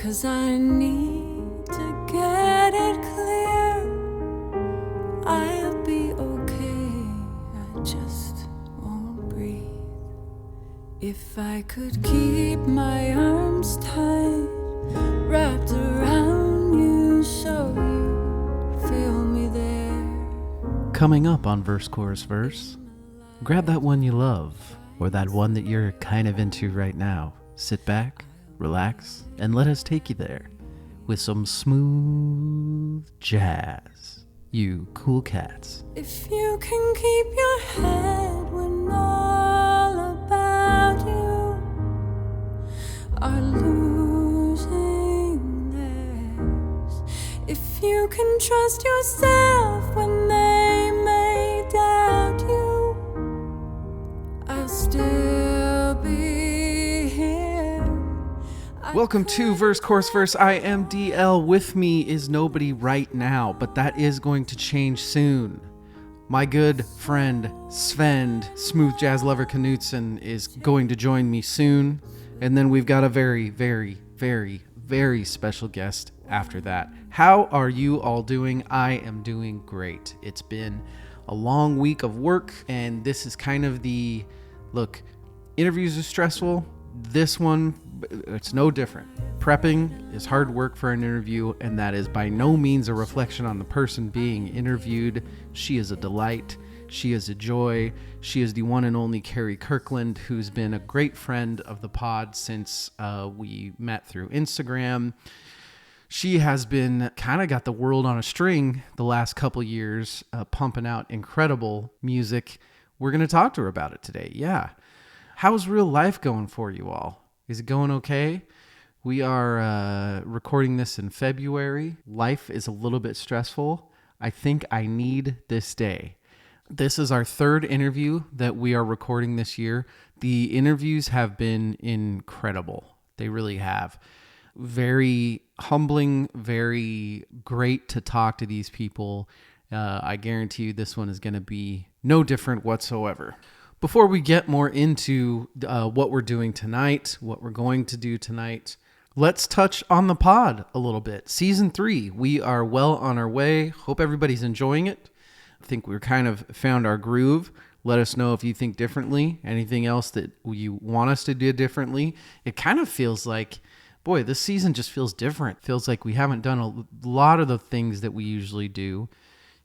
'cause I need to get it clear. I'll be okay, I just won't breathe. If I could keep my arms tight, wrapped around you so you feel me there. Coming up on Verse, Chorus, Verse, grab that one you love, or that one that you're kind of into right now. Sit back, relax, and let us take you there with some smooth jazz. You cool cats. If you can keep your head when all about you are losing theirs. If you can trust yourself when they may doubt you, I'll still be here. Welcome to Verse, Chorus, Verse. I am DL. With me is nobody right now, but that is going to change soon. My good friend Svend, Smooth Jazz Lover Knudsen, is going to join me soon. And then we've got a very, very, very, very special guest after that. How are you all doing? I am doing great. It's been a long week of work, and this is kind of the... Look, interviews are stressful. This one, it's no different. Prepping is hard work for an interview, and that is by no means a reflection on the person being interviewed. She is a delight. She is a joy. She is the one and only Kari Kirkland, who's been a great friend of the pod since we met through Instagram. She has been kind of got the world on a string the last couple years, pumping out incredible music. We're going to talk to her about it today. Yeah. How's real life going for you all? Is it going okay? We are recording this in February. Life is a little bit stressful. I think I need this day. This is our third interview that we are recording this year. The interviews have been incredible. They really have. Very humbling, very great to talk to these people. I guarantee you this one is going to be no different whatsoever. Before we get more into what we're doing tonight, what we're going to do tonight, let's touch on the pod a little bit. Season 3, we are well on our way. Hope everybody's enjoying it. I think we're kind of found our groove. Let us know if you think differently. Anything else that you want us to do differently. It kind of feels like, boy, this season just feels different. Feels like we haven't done a lot of the things that we usually do,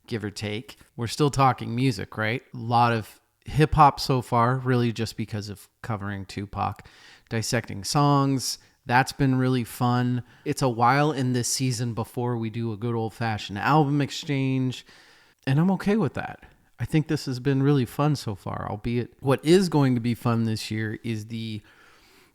give or take. We're still talking music, right? A lot of hip hop so far, really just because of covering Tupac, dissecting songs. That's been really fun. It's a while in this season before we do a good old fashioned album exchange, and I'm okay with that. I think this has been really fun so far, albeit what is going to be fun this year is the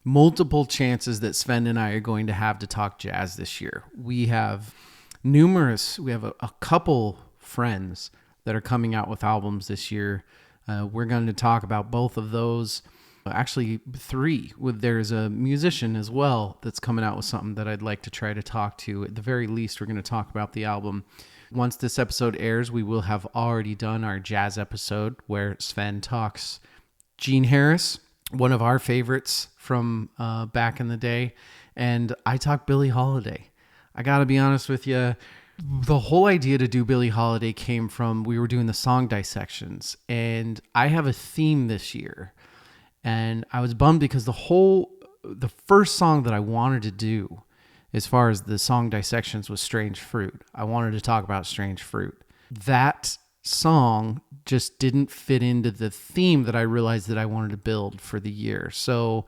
multiple chances that Svend and I are going to have to talk jazz this year. We have a couple friends that are coming out with albums this year. We're going to talk about both of those. Actually, 3. There's a musician as well that's coming out with something that I'd like to try to talk to. At the very least, we're going to talk about the album. Once this episode airs, we will have already done our jazz episode where Svend talks Gene Harris, one of our favorites from back in the day, and I talk Billie Holiday. I got to be honest with you. The whole idea to do Billie Holiday came from, we were doing the song dissections, and I have a theme this year, and I was bummed because the first song that I wanted to do as far as the song dissections was Strange Fruit. I wanted to talk about Strange Fruit. That song just didn't fit into the theme that I realized that I wanted to build for the year. So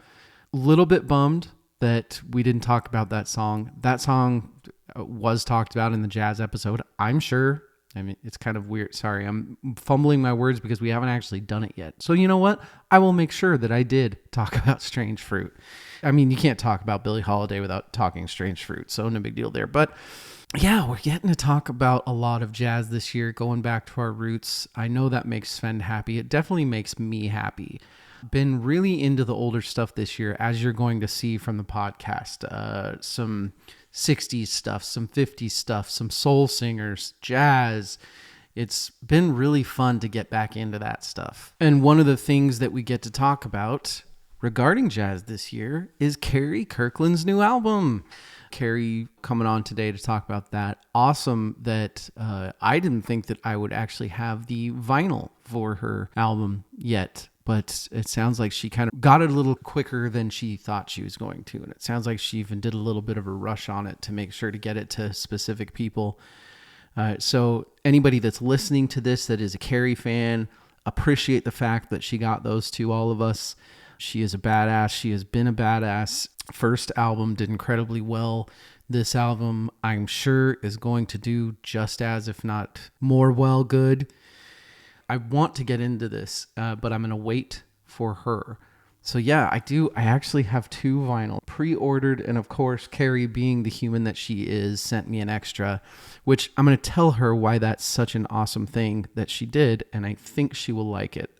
a little bit bummed that we didn't talk about that song. That song was talked about in the jazz episode, I'm sure. I mean, it's kind of weird. Sorry, I'm fumbling my words because we haven't actually done it yet. So you know what? I will make sure that I did talk about Strange Fruit. I mean, you can't talk about Billie Holiday without talking Strange Fruit, so no big deal there. But yeah, we're getting to talk about a lot of jazz this year, going back to our roots. I know that makes Svend happy. It definitely makes me happy. Been really into the older stuff this year, as you're going to see from the podcast. Some 60s stuff, some 50s stuff, some soul singers, jazz. It's been really fun to get back into that stuff. And one of the things that we get to talk about regarding jazz this year is Kari Kirkland's new album. Kari coming on today to talk about that. Awesome that I didn't think that I would actually have the vinyl for her album yet, but it sounds like she kind of got it a little quicker than she thought she was going to. And it sounds like she even did a little bit of a rush on it to make sure to get it to specific people. So anybody that's listening to this that is a Kari fan, appreciate the fact that she got those to all of us. She is a badass. She has been a badass. First album did incredibly well. This album, I'm sure, is going to do just as, if not more well good. I want to get into this, but I'm going to wait for her. So yeah, I actually have 2 vinyl pre-ordered. And of course, Kari, being the human that she is, sent me an extra, which I'm going to tell her why that's such an awesome thing that she did. And I think she will like it.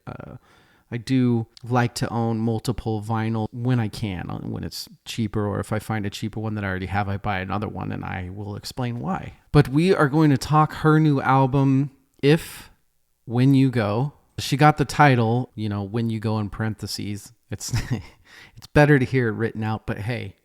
I do like to own multiple vinyl when I can, when it's cheaper, or if I find a cheaper one that I already have, I buy another one, and I will explain why. But we are going to talk her new album, When You Go. She got the title, When You Go in parentheses. It's better to hear it written out, but hey,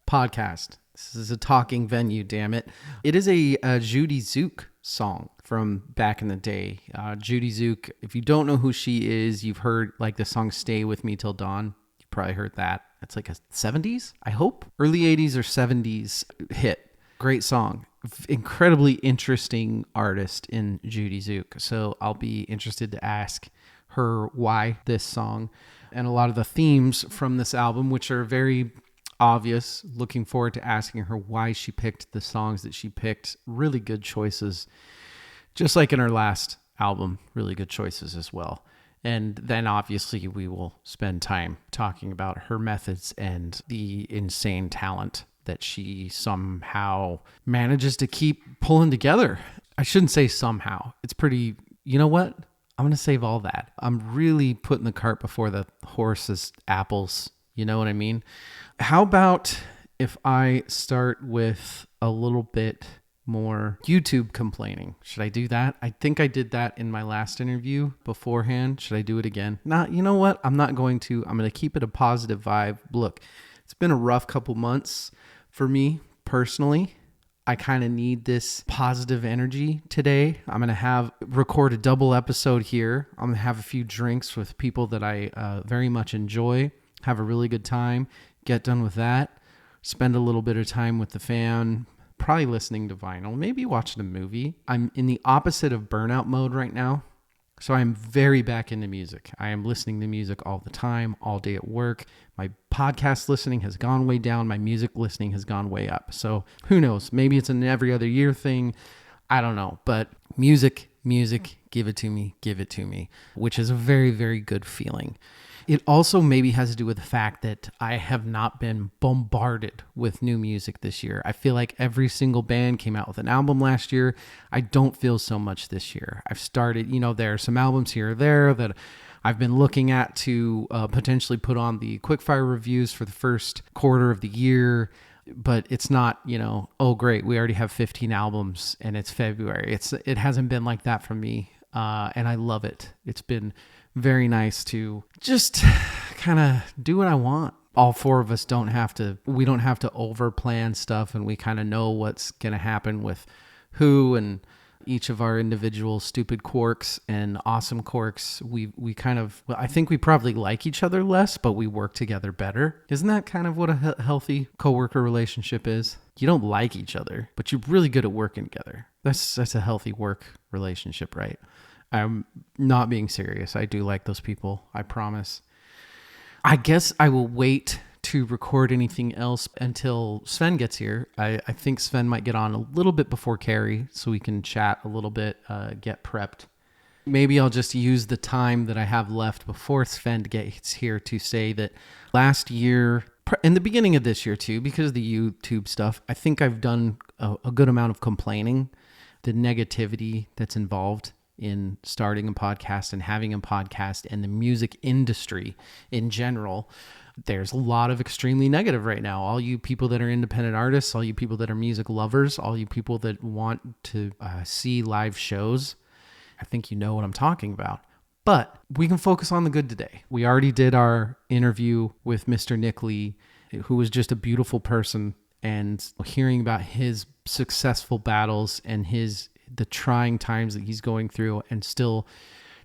podcast. This is a talking venue, damn it. It is a Judy Zook song from back in the day. Judy Zook, if you don't know who she is, you've heard like the song Stay With Me Till Dawn. You probably heard that. It's like a 70s, I hope. Early 80s or 70s hit. Great song. Incredibly interesting artist in Judy Zook. So I'll be interested to ask her why this song and a lot of the themes from this album, which are very obvious. Looking forward to asking her why she picked the songs that she picked. Really good choices. Just like in her last album, really good choices as well. And then obviously we will spend time talking about her methods and the insane talent that she somehow manages to keep pulling together. I shouldn't say somehow. It's pretty, you know what? I'm going to save all that. I'm really putting the cart before the horse's apples. You know what I mean? How about if I start with a little bit more YouTube complaining? Should I do that? I think I did that in my last interview beforehand. Should I do it again? You know what? I'm not going to. I'm going to keep it a positive vibe. Look, it's been a rough couple months for me personally. I kind of need this positive energy today. I'm going to record a double episode here. I'm going to have a few drinks with people that I very much enjoy, have a really good time, get done with that, spend a little bit of time with the fam, probably listening to vinyl, maybe watching a movie. I'm in the opposite of burnout mode right now. So I'm very back into music. I am listening to music all the time, all day at work. My podcast listening has gone way down. My music listening has gone way up. So who knows? Maybe it's an every other year thing. I don't know. But music, give it to me, which is a very, very good feeling. It also maybe has to do with the fact that I have not been bombarded with new music this year. I feel like every single band came out with an album last year. I don't feel so much this year. I've started, there are some albums here or there that I've been looking at to potentially put on the quickfire reviews for the first quarter of the year. But it's not, oh, great, we already have 15 albums and it's February. It hasn't been like that for me. And I love it. It's been very nice to just kind of do what I want. All 4 of us don't have to over plan stuff, and we kind of know what's going to happen with who and each of our individual stupid quirks and awesome quirks. I think we probably like each other less, but we work together better. Isn't that kind of what a healthy coworker relationship is? You don't like each other, but you're really good at working together. That's a healthy work relationship, right? I'm not being serious. I do like those people. I promise. I guess I will wait to record anything else until Svend gets here. I think Svend might get on a little bit before Kari so we can chat a little bit, get prepped. Maybe I'll just use the time that I have left before Svend gets here to say that last year, in the beginning of this year too, because of the YouTube stuff, I think I've done a good amount of complaining, the negativity that's involved in starting a podcast and having a podcast and the music industry in general. There's a lot of extremely negative right now. All you people that are independent artists, all you people that are music lovers, all you people that want to see live shows, I think you know what I'm talking about. But we can focus on the good today. We already did our interview with Mr. Nick Lee, who was just a beautiful person and hearing about his successful battles and the trying times that he's going through and still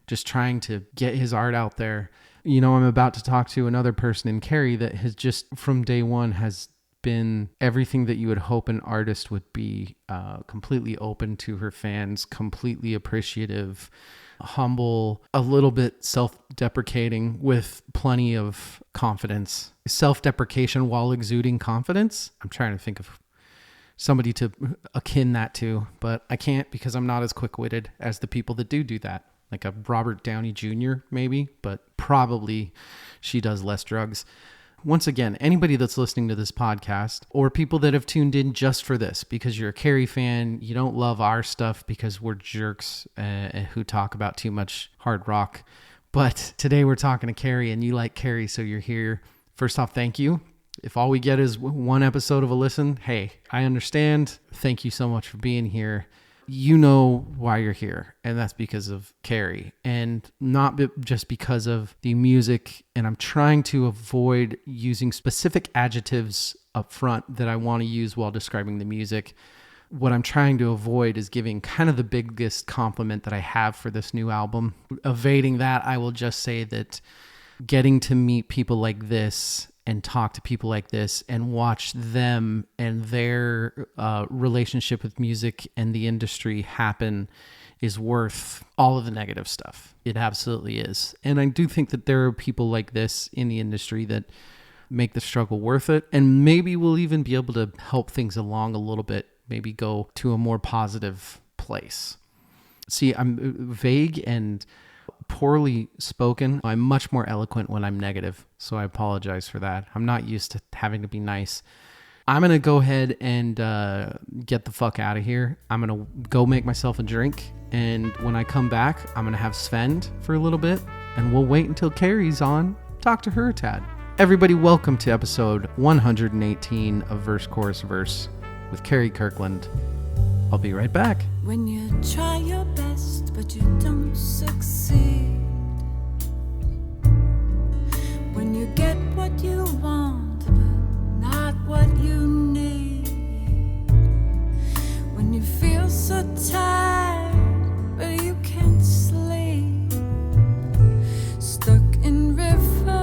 just trying to get his art out there. You know, I'm about to talk to another person in Kari that has just from day one has been everything that you would hope an artist would be, completely open to her fans, completely appreciative, humble, a little bit self-deprecating with plenty of confidence. Self-deprecation while exuding confidence. I'm trying to think of somebody to akin that to, but I can't because I'm not as quick-witted as the people that do that. Like a Robert Downey Jr. maybe, but probably she does less drugs. Once again, anybody that's listening to this podcast or people that have tuned in just for this because you're a Kari fan, you don't love our stuff because we're jerks who talk about too much hard rock. But today we're talking to Kari and you like Kari, so you're here. First off, thank you. If all we get is one episode of a listen, hey, I understand. Thank you so much for being here. You know why you're here, and that's because of Kari, and not just because of the music. And I'm trying to avoid using specific adjectives up front that I want to use while describing the music. What I'm trying to avoid is giving kind of the biggest compliment that I have for this new album. Evading that, I will just say that getting to meet people like this and talk to people like this and watch them and their relationship with music and the industry happen is worth all of the negative stuff. It absolutely is. And I do think that there are people like this in the industry that make the struggle worth it. And maybe we'll even be able to help things along a little bit, maybe go to a more positive place. See, I'm vague and poorly spoken. I'm much more eloquent when I'm negative, so I apologize for that. I'm not used to having to be nice. I'm going to go ahead and get the fuck out of here. I'm going to go make myself a drink, and when I come back, I'm going to have Svend for a little bit, and we'll wait until Kari's on, talk to her a tad. Everybody, welcome to episode 118 of Verse, Chorus, Verse with Kari Kirkland. I'll be right back. When you try your best but you don't succeed, when you get what you want but not what you need, when you feel so tired but you can't sleep, stuck in rivers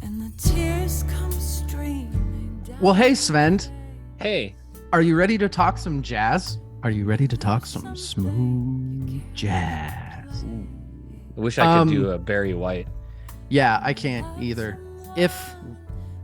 and the tears come streaming down. Well, hey, Svend. Hey. Are you ready to talk some jazz? Are you ready to talk some smooth jazz? I wish I could do a Barry White. Yeah, I can't either. If,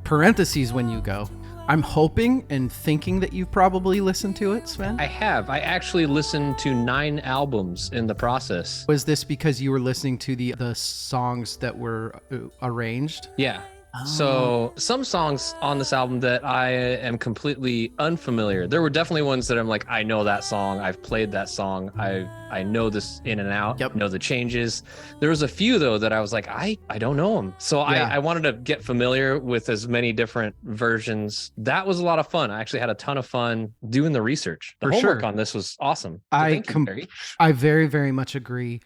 parentheses when you go, I'm hoping and thinking that you've probably listened to it, Svend. I have. I actually listened to 9 albums in the process. Was this because you were listening to the songs that were arranged? Yeah. So some songs on this album that I am completely unfamiliar. There were definitely ones that I'm like, I know that song. I've played that song. I know this in and out. Yep. Know the changes. There was a few though that I was like, I don't know them. So Yeah. I wanted to get familiar with as many different versions. That was a lot of fun. I actually had a ton of fun doing the research. The For homework sure. on this was awesome. So I thank you, Barry. I very, very much agree.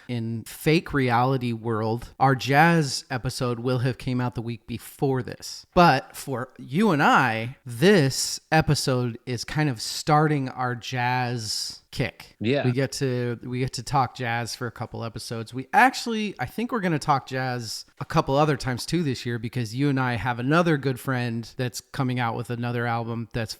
In fake reality world, our jazz episode will have came out the week before this. But for you and I, this episode is kind of starting our jazz kick. Yeah. We get to talk jazz for a couple episodes. I think we're going to talk jazz a couple other times too this year because you and I have another good friend that's coming out with another album that's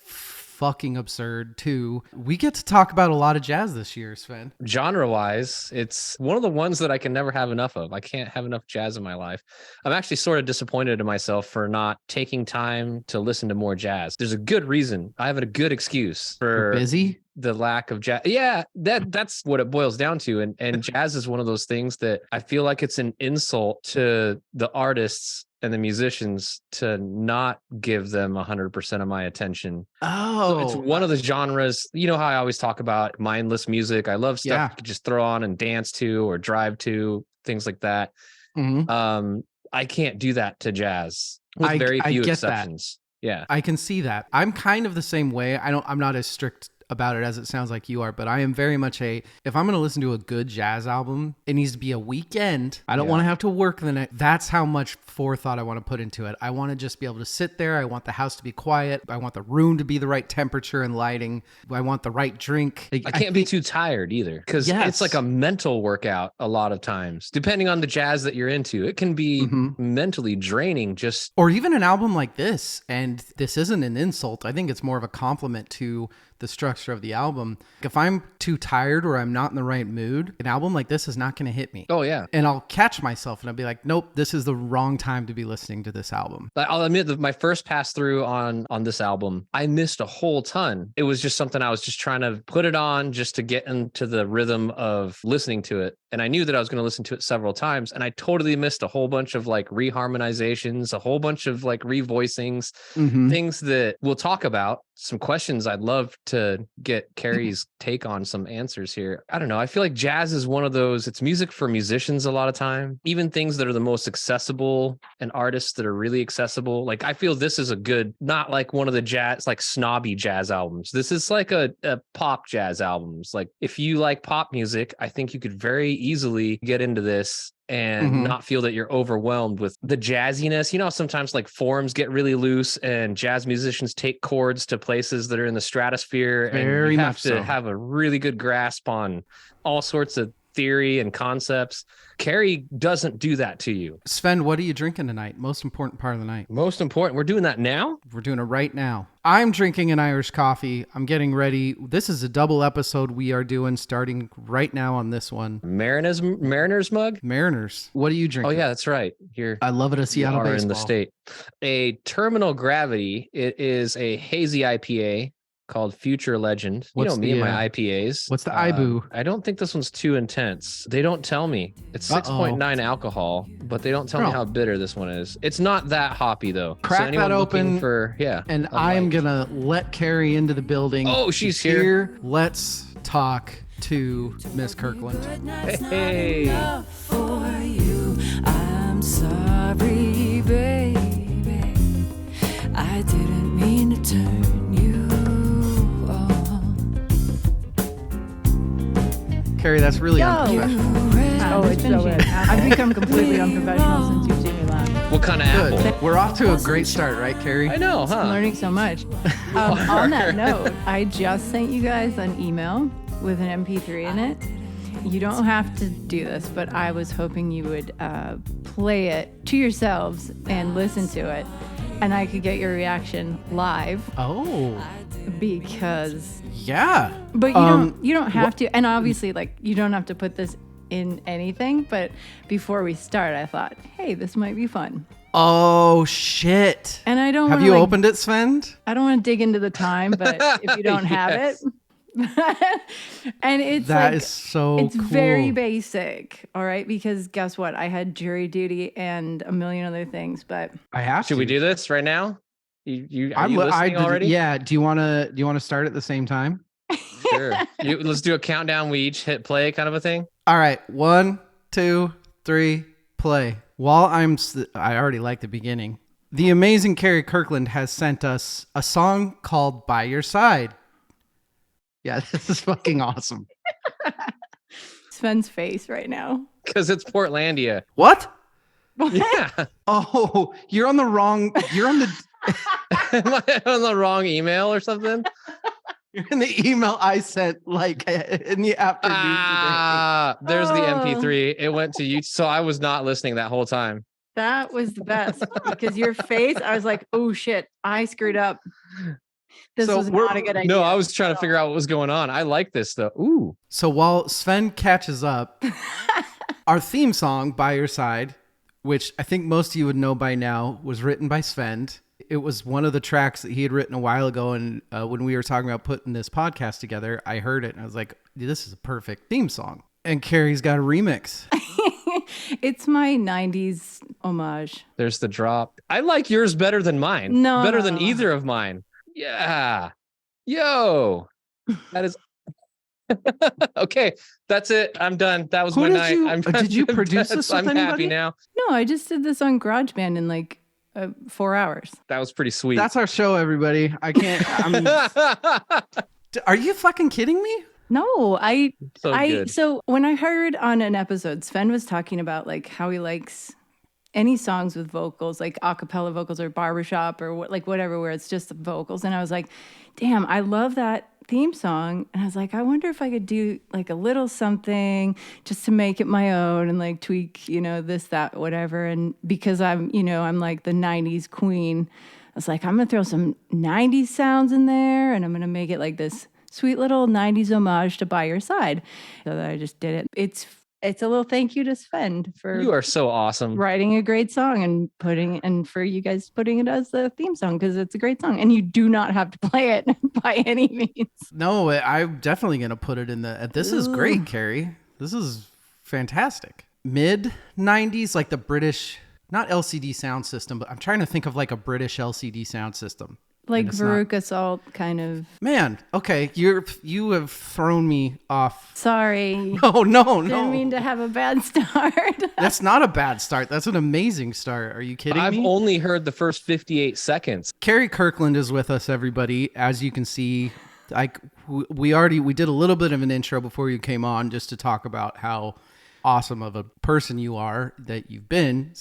fucking absurd too. We get to talk about a lot of jazz this year, Svend. Genre-wise, it's one of the ones that I can never have enough of. I can't have enough jazz in my life. I'm actually sort of disappointed in myself for not taking time to listen to more jazz. There's a good reason. I have a good excuse for You're busy. The lack of jazz. Yeah, that's what it boils down to. And jazz is one of those things that I feel like it's an insult to the artists and the musicians to not give them 100% of my attention. Oh, So it's one of the genres. You know how I always talk about mindless music. I love stuff Yeah. you could just throw on and dance to or drive to, things like that. Mhm. I can't do that to jazz with very I few get exceptions. Yeah. I can see that. I'm kind of the same way. I'm not as strict about it as it sounds like you are, but I am very much if I'm going to listen to a good jazz album, it needs to be a weekend. I don't want to have to work the night. That's how much forethought I want to put into it. I want to just be able to sit there. I want the house to be quiet. I want the room to be the right temperature and lighting. I want the right drink. I can't be too tired either, because it's like a mental workout a lot of times, depending on the jazz that you're into. It can be mentally draining, or even an album like this. And this isn't an insult. I think it's more of a compliment to the structure of the album. If I'm too tired or I'm not in the right mood, an album like this is not going to hit me. Oh yeah. And I'll catch myself and I'll be like, nope, this is the wrong time to be listening to this album. I'll admit that my first pass through on this album, I missed a whole ton. It was just something I was just trying to put it on just to get into the rhythm of listening to it. And I knew that I was going to listen to it several times, and I totally missed a whole bunch of like reharmonizations, a whole bunch of like revoicings, things that we'll talk about. Some questions I'd love to get Kari's take on, some answers here. I don't know. I feel like jazz is one of those, it's music for musicians a lot of time, even things that are the most accessible and artists that are really accessible. Like I feel this is a good, not like one of the jazz, like snobby jazz albums. This is like a pop jazz albums. Like if you like pop music, I think you could very easily get into this and not feel that you're overwhelmed with the jazziness. You know, sometimes like forms get really loose and jazz musicians take chords to places that are in the stratosphere, and you have to have a really good grasp on all sorts of theory and concepts. Kari doesn't do that to you. Svend, what are you drinking tonight? Most important part of the night. Most important. We're doing that now? We're doing it right now. I'm drinking an Irish coffee. I'm getting ready. This is a double episode we are doing starting right now on this one. Mariners mug? Mariners. What are you drinking? Oh yeah, that's right. Here. I love it at Seattle baseball. In the state. A Terminal Gravity. It is a hazy IPA called Future Legend. You know me and my IPAs. What's the IBU? I don't think this one's too intense. They don't tell me. It's 6.9 alcohol, but they don't tell me how bitter this one is. It's not that hoppy though. Crack that open and I am gonna let Kari into the building. Oh, she's here. Let's talk to Miss Kirkland. Hey. For you, I'm sorry, baby. I didn't mean to turn you. Kari, that's really unprofessional. Oh, it's so good. I've become completely unprofessional since you've seen me laugh. What kind of apple? We're off to a great start, right, Kari? I know, huh? I'm learning so much. On that note, I just sent you guys an email with an MP3 in it. You don't have to do this, but I was hoping you would play it to yourselves and listen to it, and I could get your reaction live. Oh. Because but you don't have to, and obviously like you don't have to put this in anything, but before we start I thought, hey, this might be fun. Oh shit. And I don't have you opened it, Svend? I don't want to dig into the time, but if you don't have it and it's that is so it's cool. Very basic, all right, because guess what, I had jury duty and a million other things, but I have Should we do this right now? Are you listening already? Yeah. Do you want to start at the same time? Sure. Let's do a countdown. We each hit play, kind of a thing. All right. 1, 2, 3, play. While I already like the beginning. The amazing Kari Kirkland has sent us a song called "By Your Side." Yeah, this is fucking awesome. Sven's face right now. Because it's Portlandia. What? Yeah. Oh, you're on the. Am I on the wrong email or something? You're in the email I sent like in the afternoon today. There's the MP3. It went to you. So I was not listening that whole time. That was the best because your face, I was like, oh shit, I screwed up. This was not a good idea. No, I was trying to figure out what was going on. I like this though. Ooh. So while Svend catches up, our theme song, By Your Side, which I think most of you would know by now, was written by Svend. It was one of the tracks that he had written a while ago. And when we were talking about putting this podcast together, I heard it and I was like, this is a perfect theme song. And Kari's got a remix. It's my 90s homage. There's the drop. I like yours better than mine. No. Better than either of mine. Yeah. Yo. That is... Okay, that's it. I'm done. That was my night. Did you produce this with anybody? I'm happy now. No, I just did this on GarageBand in like 4 hours. That was pretty sweet. That's our show, everybody. I can't. Are you fucking kidding me? No, So good. so when I heard on an episode, Sven was talking about like how he likes any songs with vocals, like a cappella vocals or barbershop or like whatever, where it's just the vocals. And I was like, damn, I love that theme song. And I was like, I wonder if I could do like a little something just to make it my own and like tweak, you know, this, that, whatever. And because I'm, you know, I'm like the 90s queen, I was like, I'm going to throw some 90s sounds in there and I'm going to make it like this sweet little 90s homage to By Your Side. So I just did it. It's a little thank you to Svend for You are so awesome. writing a great song and for you guys putting it as the theme song because it's a great song and you do not have to play it by any means. No, I'm definitely going to put it in the... This is great, Kari. This is fantastic. Mid 90s, like the British, not LCD sound system, but I'm trying to think of like a British LCD sound system. Like And it's Veruca Salt kind of. Man, okay, you have thrown me off. Sorry. No. Didn't mean to have a bad start. That's not a bad start. That's an amazing start. Are you kidding I've me? only heard the first 58 seconds. Kari Kirkland is with us, everybody. As you can see, we did a little bit of an intro before you came on just to talk about how awesome of a person you are, that you've been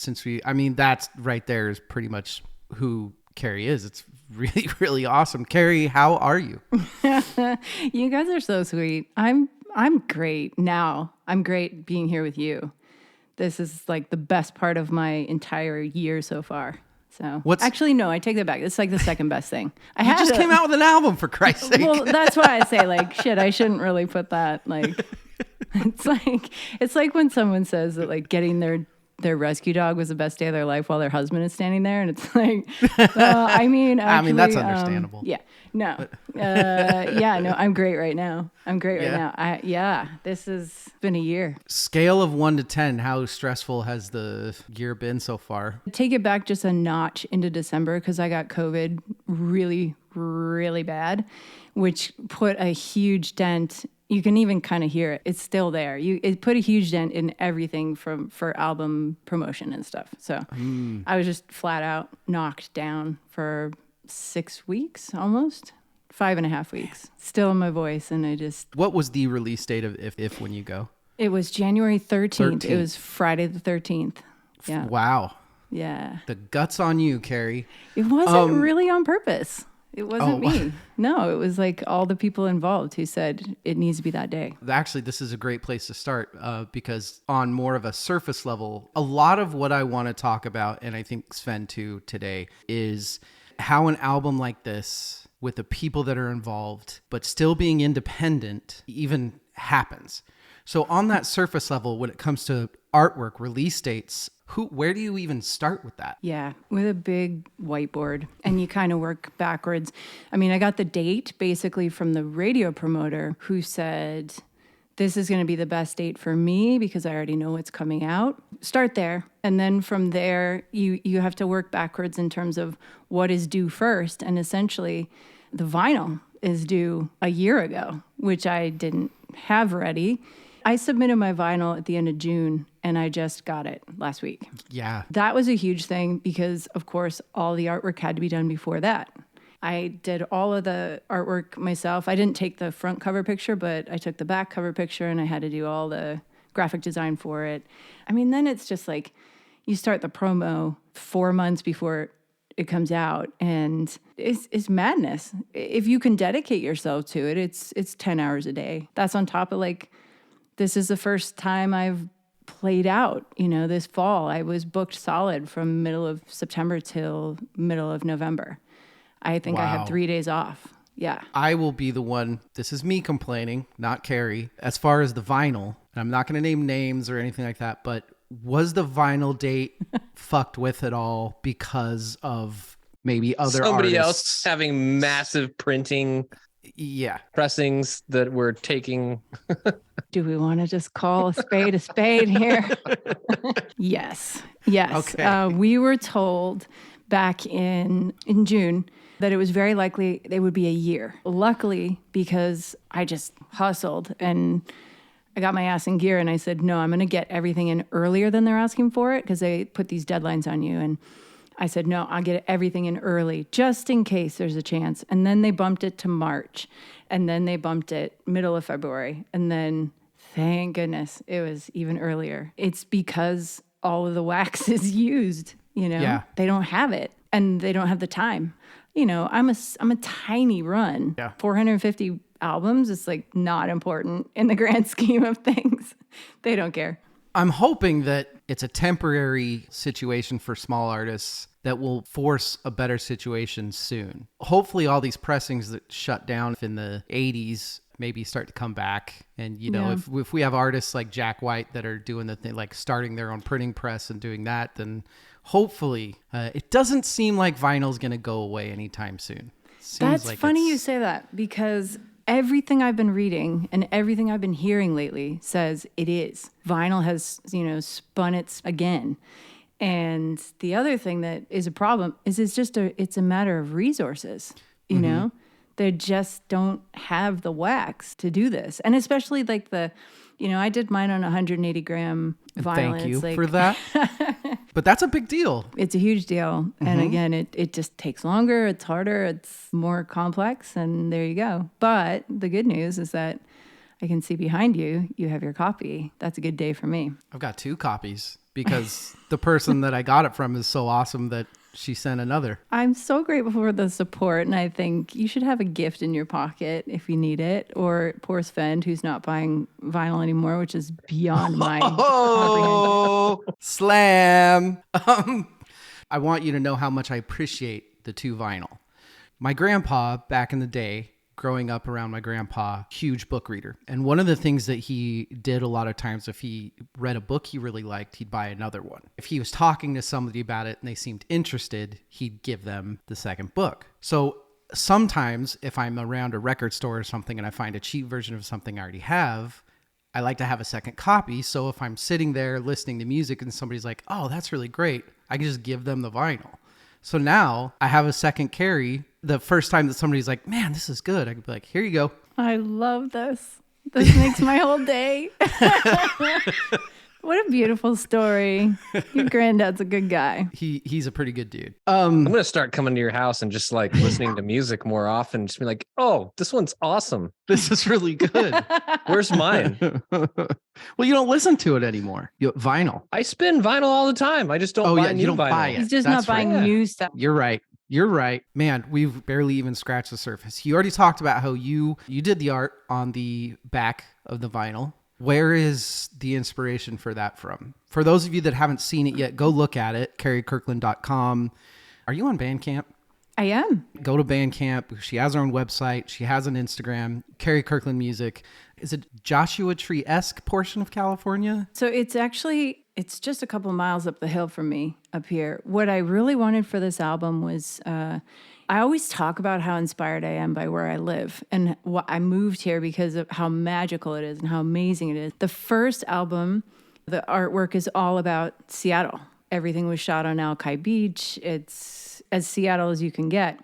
that's right there is pretty much who Kari is. It's really, really awesome. Kari, how are you? You guys are so sweet. I'm great now. I'm great being here with you. This is like the best part of my entire year so far. So actually, no, I take that back. It's like the second best thing. You just came out with an album, for Christ's sake. Well, that's why I say like, shit, I shouldn't really put that. Like, it's like when someone says that like getting their rescue dog was the best day of their life while their husband is standing there, and it's like, actually, that's understandable. I'm great right now. This has been a year. Scale of 1 to 10, how stressful has the year been so far? Take it back just a notch into December because I got COVID really, really bad, which put a huge dent. You can even kind of hear it. It's still there. It put a huge dent in everything for album promotion and stuff. So I was just flat out knocked down for 6 weeks, almost 5.5 weeks. Still in my voice, and I just. What was the release date of If When You Go? It was January 13th. It was Friday the 13th. Yeah. Wow. Yeah. The guts on you, Kari. It wasn't really on purpose. It wasn't me. No, it was like all the people involved who said it needs to be that day. Actually, this is a great place to start because on more of a surface level, a lot of what I want to talk about, and I think Svend too today, is how an album like this with the people that are involved, but still being independent, even happens. So on that surface level, when it comes to artwork, release dates, where do you even start with that? Yeah, with a big whiteboard, and you kind of work backwards. I mean, I got the date basically from the radio promoter who said, this is going to be the best date for me because I already know what's coming out. Start there. And then from there, you have to work backwards in terms of what is due first. And essentially, the vinyl is due a year ago, which I didn't have ready. I submitted my vinyl at the end of June, and I just got it last week. Yeah. That was a huge thing because, of course, all the artwork had to be done before that. I did all of the artwork myself. I didn't take the front cover picture, but I took the back cover picture, and I had to do all the graphic design for it. I mean, then it's just like you start the promo 4 months before it comes out, and it's madness. If you can dedicate yourself to it, it's 10 hours a day. That's on top of like, this is the first time I've played out, this fall. I was booked solid from middle of September till middle of November. I think I had 3 days off. Yeah. I will be the one, this is me complaining, not Kari. As far as the vinyl, and I'm not going to name names or anything like that, but was the vinyl date fucked with at all because of maybe other somebody artists? Else having massive printing pressings that were taking. Do we want to just call a spade here? Yes. Okay. We were told back in June that it was very likely it would be a year. Luckily, because I just hustled and I got my ass in gear and I said, no, I'm going to get everything in earlier than they're asking for it because they put these deadlines on you. And I said, no, I'll get everything in early just in case there's a chance. And then they bumped it to March. And then they bumped it middle of February. And then, thank goodness, it was even earlier. It's because all of the wax is used, Yeah. They don't have it and they don't have the time. I'm a tiny run. Yeah. 450 albums is like not important in the grand scheme of things. They don't care. I'm hoping that it's a temporary situation for small artists that will force a better situation soon. Hopefully all these pressings that shut down in the 80s maybe start to come back. And, if we have artists like Jack White that are doing the thing, like starting their own printing press and doing that, then hopefully it doesn't seem like vinyl's going to go away anytime soon. That's like funny you say that, because everything I've been reading and everything I've been hearing lately says it is. Vinyl has, spun its again. And the other thing that is a problem is it's a matter of resources, you know? They just don't have the wax to do this. And especially like I did mine on 180 gram vinyl. Thank you for that. But that's a big deal. It's a huge deal. And again, it just takes longer. It's harder. It's more complex. And there you go. But the good news is that I can see behind you, you have your copy. That's a good day for me. I've got 2 copies because the person that I got it from is so awesome that she sent another. I'm so grateful for the support, and I think you should have a gift in your pocket if you need it. Or poor Svend, who's not buying vinyl anymore, which is beyond my comprehension. Slam. I want you to know how much I appreciate the 2 vinyl. My grandpa, back in the day, growing up around my grandpa, huge book reader. And one of the things that he did a lot of times, if he read a book he really liked, he'd buy another one. If he was talking to somebody about it and they seemed interested, he'd give them the second book. So sometimes if I'm around a record store or something and I find a cheap version of something I already have, I like to have a second copy. So if I'm sitting there listening to music and somebody's like, oh, that's really great, I can just give them the vinyl. So now I have a second carry. The first time that somebody's like, man, this is good, I could be like, here you go. I love this. This makes my whole day. What a beautiful story. Your granddad's a good guy. He's a pretty good dude. I'm going to start coming to your house and just like listening to music more often. Just be like, oh, this one's awesome. This is really good. Where's mine? Well, you don't listen to it anymore. Vinyl. I spin vinyl all the time. I just don't buy new you don't vinyl. buy it. He's just That's not buying right. new stuff. You're right. Man, we've barely even scratched the surface. You already talked about how you did the art on the back of the vinyl. Where is the inspiration for that from? For those of you that haven't seen it yet, go look at it, karikirkland.com. Are you on Bandcamp? I am. Go to Bandcamp. She has her own website. She has an Instagram, Kari Kirkland Music. Is it Joshua Tree-esque portion of California? So it's just a couple miles up the hill from me up here. What I really wanted for this album was, I always talk about how inspired I am by where I live, and I moved here because of how magical it is and how amazing it is. The first album, the artwork is all about Seattle. Everything was shot on Alki Beach. It's as Seattle as you can get.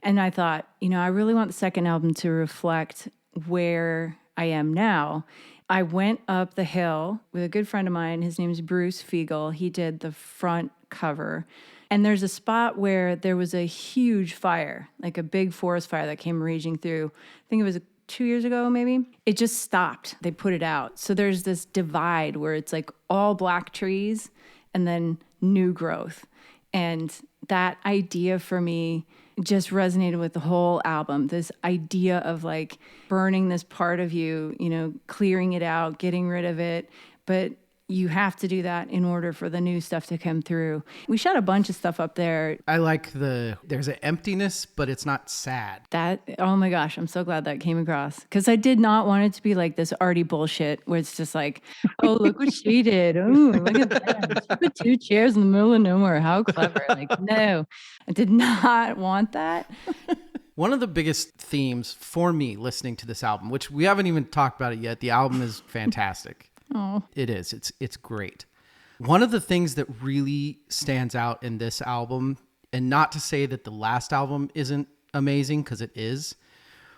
And I thought, I really want the second album to reflect where I am now. I went up the hill with a good friend of mine. His name's Bruce Fiegel. He did the front cover. And there's a spot where there was a huge fire, like a big forest fire that came raging through. I think it was 2 years ago, maybe. It just stopped. They put it out. So there's this divide where it's like all black trees and then new growth. And that idea for me just resonated with the whole album. This idea of like burning this part of you, clearing it out, getting rid of it. But you have to do that in order for the new stuff to come through. We shot a bunch of stuff up there. I like there's an emptiness, but it's not sad. Oh my gosh, I'm so glad that came across. Because I did not want it to be like this arty bullshit where it's just like, oh, look what she did. Oh, look at that. She put 2 chairs in the middle of nowhere. How clever. Like, no, I did not want that. One of the biggest themes for me listening to this album, which we haven't even talked about it yet, the album is fantastic. Oh, it is. It's great. One of the things that really stands out in this album, and not to say that the last album isn't amazing, because it is,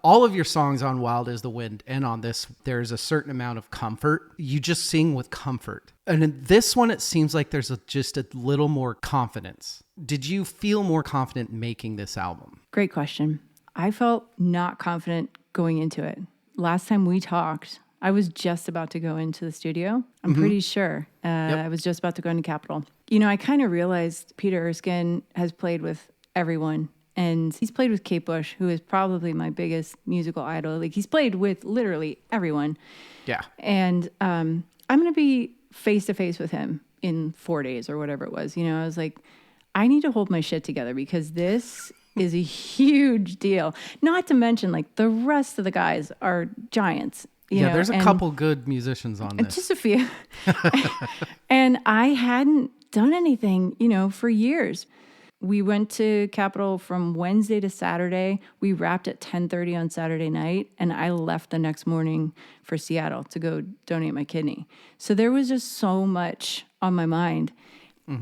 all of your songs on Wild as the Wind and on this, there's a certain amount of comfort. You just sing with comfort. And in this one, it seems like there's just a little more confidence. Did you feel more confident making this album? Great question. I felt not confident going into it. Last time we talked, I was just about to go into the studio. I'm pretty sure. I was just about to go into Capitol. You know, I kind of realized Peter Erskine has played with everyone. And he's played with Kate Bush, who is probably my biggest musical idol. Like, he's played with literally everyone. Yeah. And I'm going to be face to face with him in 4 days or whatever it was. You know, I was like, I need to hold my shit together because this is a huge deal. Not to mention, like, the rest of the guys are giants. You know, there's a couple good musicians on this. Just a few. And I hadn't done anything, you know, for years. We went to Capitol from Wednesday to Saturday. We wrapped at 10:30 on Saturday night, and I left the next morning for Seattle to go donate my kidney. So there was just so much on my mind.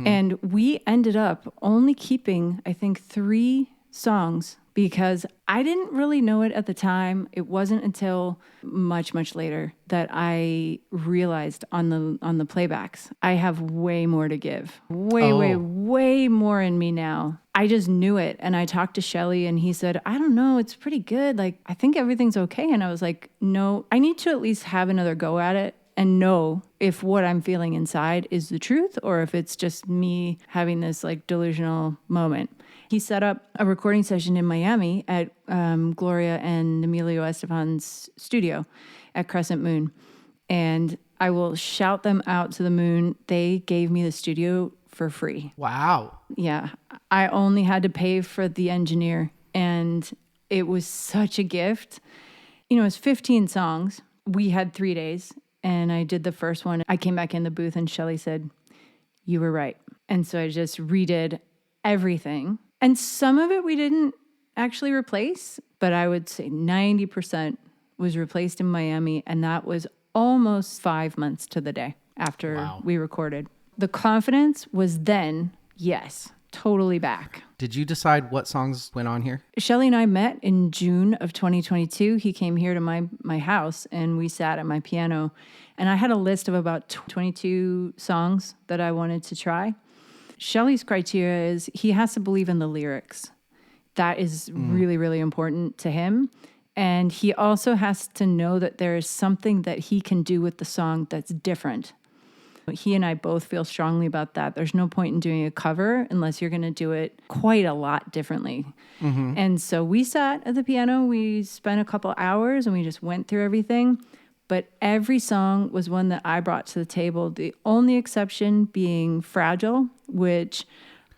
And we ended up only keeping, I think, 3 songs because I didn't really know it at the time. It wasn't until much, much later that I realized on the playbacks, I have way more to give. Way more in me now. I just knew it. And I talked to Shelly and he said, I don't know, it's pretty good. Like, I think everything's okay. And I was like, no, I need to at least have another go at it and know if what I'm feeling inside is the truth or if it's just me having this like delusional moment. He set up a recording session in Miami at Gloria and Emilio Estefan's studio at Crescent Moon. And I will shout them out to the moon. They gave me the studio for free. Wow. Yeah. I only had to pay for the engineer. And it was such a gift. You know, it's 15 songs. We had 3 days. And I did the first one. I came back in the booth and Shelly said, you were right. And so I just redid everything. And some of it we didn't actually replace, but I would say 90% was replaced in Miami. And that was almost 5 months to the day after we recorded. The confidence was then, yes, totally back. Did you decide what songs went on here? Shelly and I met in June of 2022. He came here to my house and we sat at my piano. And I had a list of about 22 songs that I wanted to try. Shelly's criteria is he has to believe in the lyrics. That is really, really important to him. And he also has to know that there is something that he can do with the song that's different. He and I both feel strongly about that. There's no point in doing a cover unless you're going to do it quite a lot differently. And so we sat at the piano, we spent a couple hours and we just went through everything. But every song was one that I brought to the table. The only exception being Fragile, which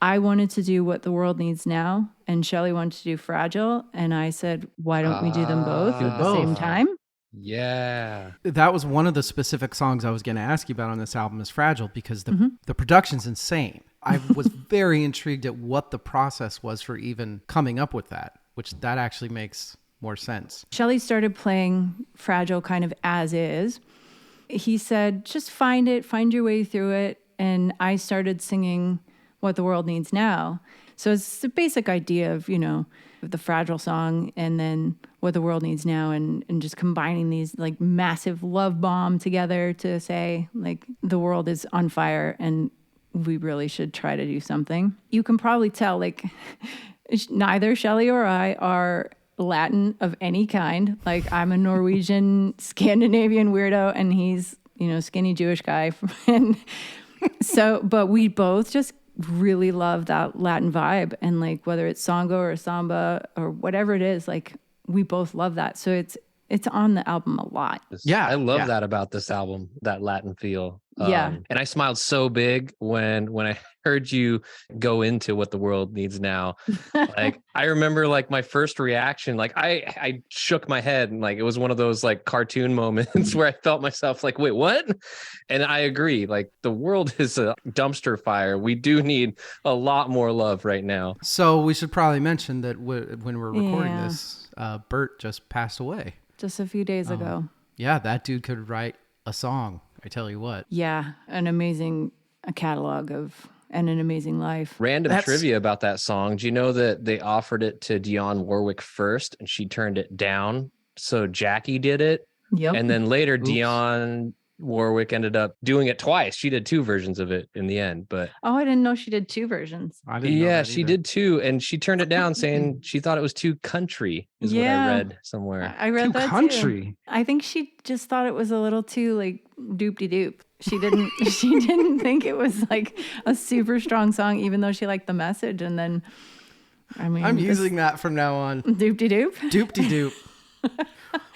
I wanted to do What the World Needs Now, and Shelly wanted to do Fragile. And I said, why don't we do them both at the same time? Yeah. That was one of the specific songs I was going to ask you about on this album is Fragile because the production's insane. I was very intrigued at what the process was for even coming up with that, which that actually makes more sense. Shelly started playing Fragile kind of as is. He said, just find your way through it. And I started singing What the World Needs Now. So it's the basic idea of, you know, the Fragile song and then What the World Needs Now and just combining these like massive love bomb together to say like the world is on fire and we really should try to do something. You can probably tell like neither Shelly or I are Latin of any kind. Like I'm a Norwegian Scandinavian weirdo and he's, you know, skinny Jewish guy. And so, but we both just really love that Latin vibe. And like, whether it's songo or samba or whatever it is, like we both love that. So it's on the album a lot. Yeah. I love that about this album, that Latin feel. Yeah. And I smiled so big when I heard you go into What the World Needs Now. Like, I remember like my first reaction, like I shook my head and like, it was one of those like cartoon moments where I felt myself like, wait, what? And I agree. Like the world is a dumpster fire. We do need a lot more love right now. So we should probably mention that when we're recording this, Bert just passed away. Just a few days ago. Yeah, that dude could write a song. I tell you what. Yeah, an amazing catalog and an amazing life. Random trivia about that song. Do you know that they offered it to Dionne Warwick first and she turned it down? So Jackie did it. Yep. And then later Dionne Warwick ended up doing it twice. She did 2 versions of it in the end, but Oh, I didn't know she did 2 versions. I didn't know yeah, that she either. did 2, and she turned it down saying she thought it was too country, is what I read somewhere. I read Too that country. too. I think she just thought it was a little too like doop-de-doop. She didn't she didn't think it was like a super strong song, even though she liked the message. And then I mean, I'm using that from now on. doop-de-doop. Doop-de-doop.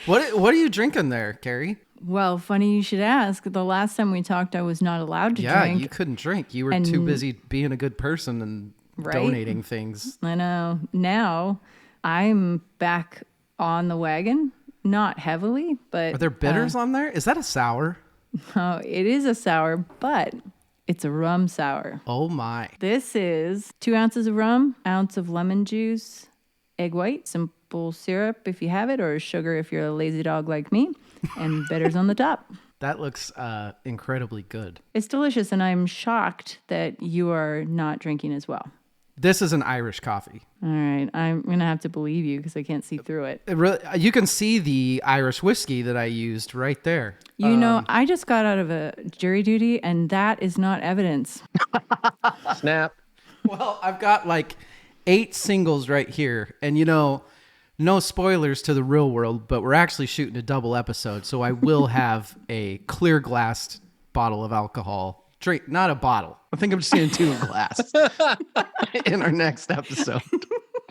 What are you drinking there, Kari? Well, funny you should ask. The last time we talked, I was not allowed to drink. You couldn't drink. You were too busy being a good person and donating things. I know. Now I'm back on the wagon, not heavily, but Are there bitters on there? Is that a sour? oh, it is a sour, but it's a rum sour. Oh my. This is 2 ounces of rum, ounce of lemon juice, egg white, simple syrup if you have it, or sugar if you're a lazy dog like me, and bitters on the top. That looks incredibly good. It's delicious, and I'm shocked that you are not drinking as well. This is an Irish coffee. All right, I'm going to have to believe you because I can't see through it. You can see the Irish whiskey that I used right there. You know, I just got out of a jury duty, and that is not evidence. Snap. Well, I've got like 8 singles right here. And, no spoilers to the real world, but we're actually shooting a double episode. So I will have a clear glassed bottle of alcohol. Drink, not a bottle. I think I'm just going to do a glass in our next episode.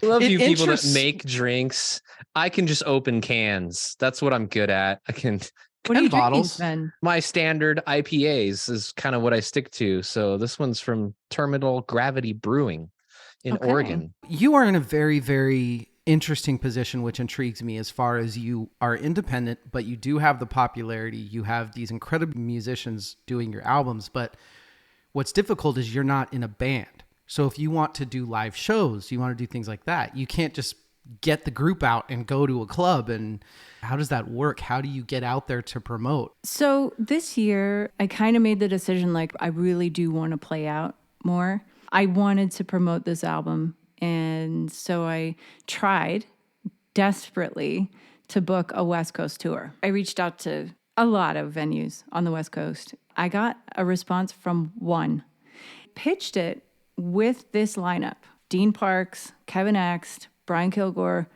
I love you people that make drinks. I can just open cans. That's what I'm good at. I can. What are you bottles. drinking, Sven? My standard IPAs is kind of what I stick to. So this one's from Terminal Gravity Brewing in Oregon. You are in a very, very interesting position, which intrigues me as far as you are independent, but you do have the popularity. You have these incredible musicians doing your albums, but what's difficult is you're not in a band. So if you want to do live shows, you want to do things like that, you can't just get the group out and go to a club. And how does that work? How do you get out there to promote? So this year, I kind of made the decision, like, I really do want to play out more. I wanted to promote this album. And so I tried desperately to book a West Coast tour. I reached out to a lot of venues on the West Coast. I got a response from one. Pitched it with this lineup: Dean Parks, Kevin Axt, Brian Kilgore,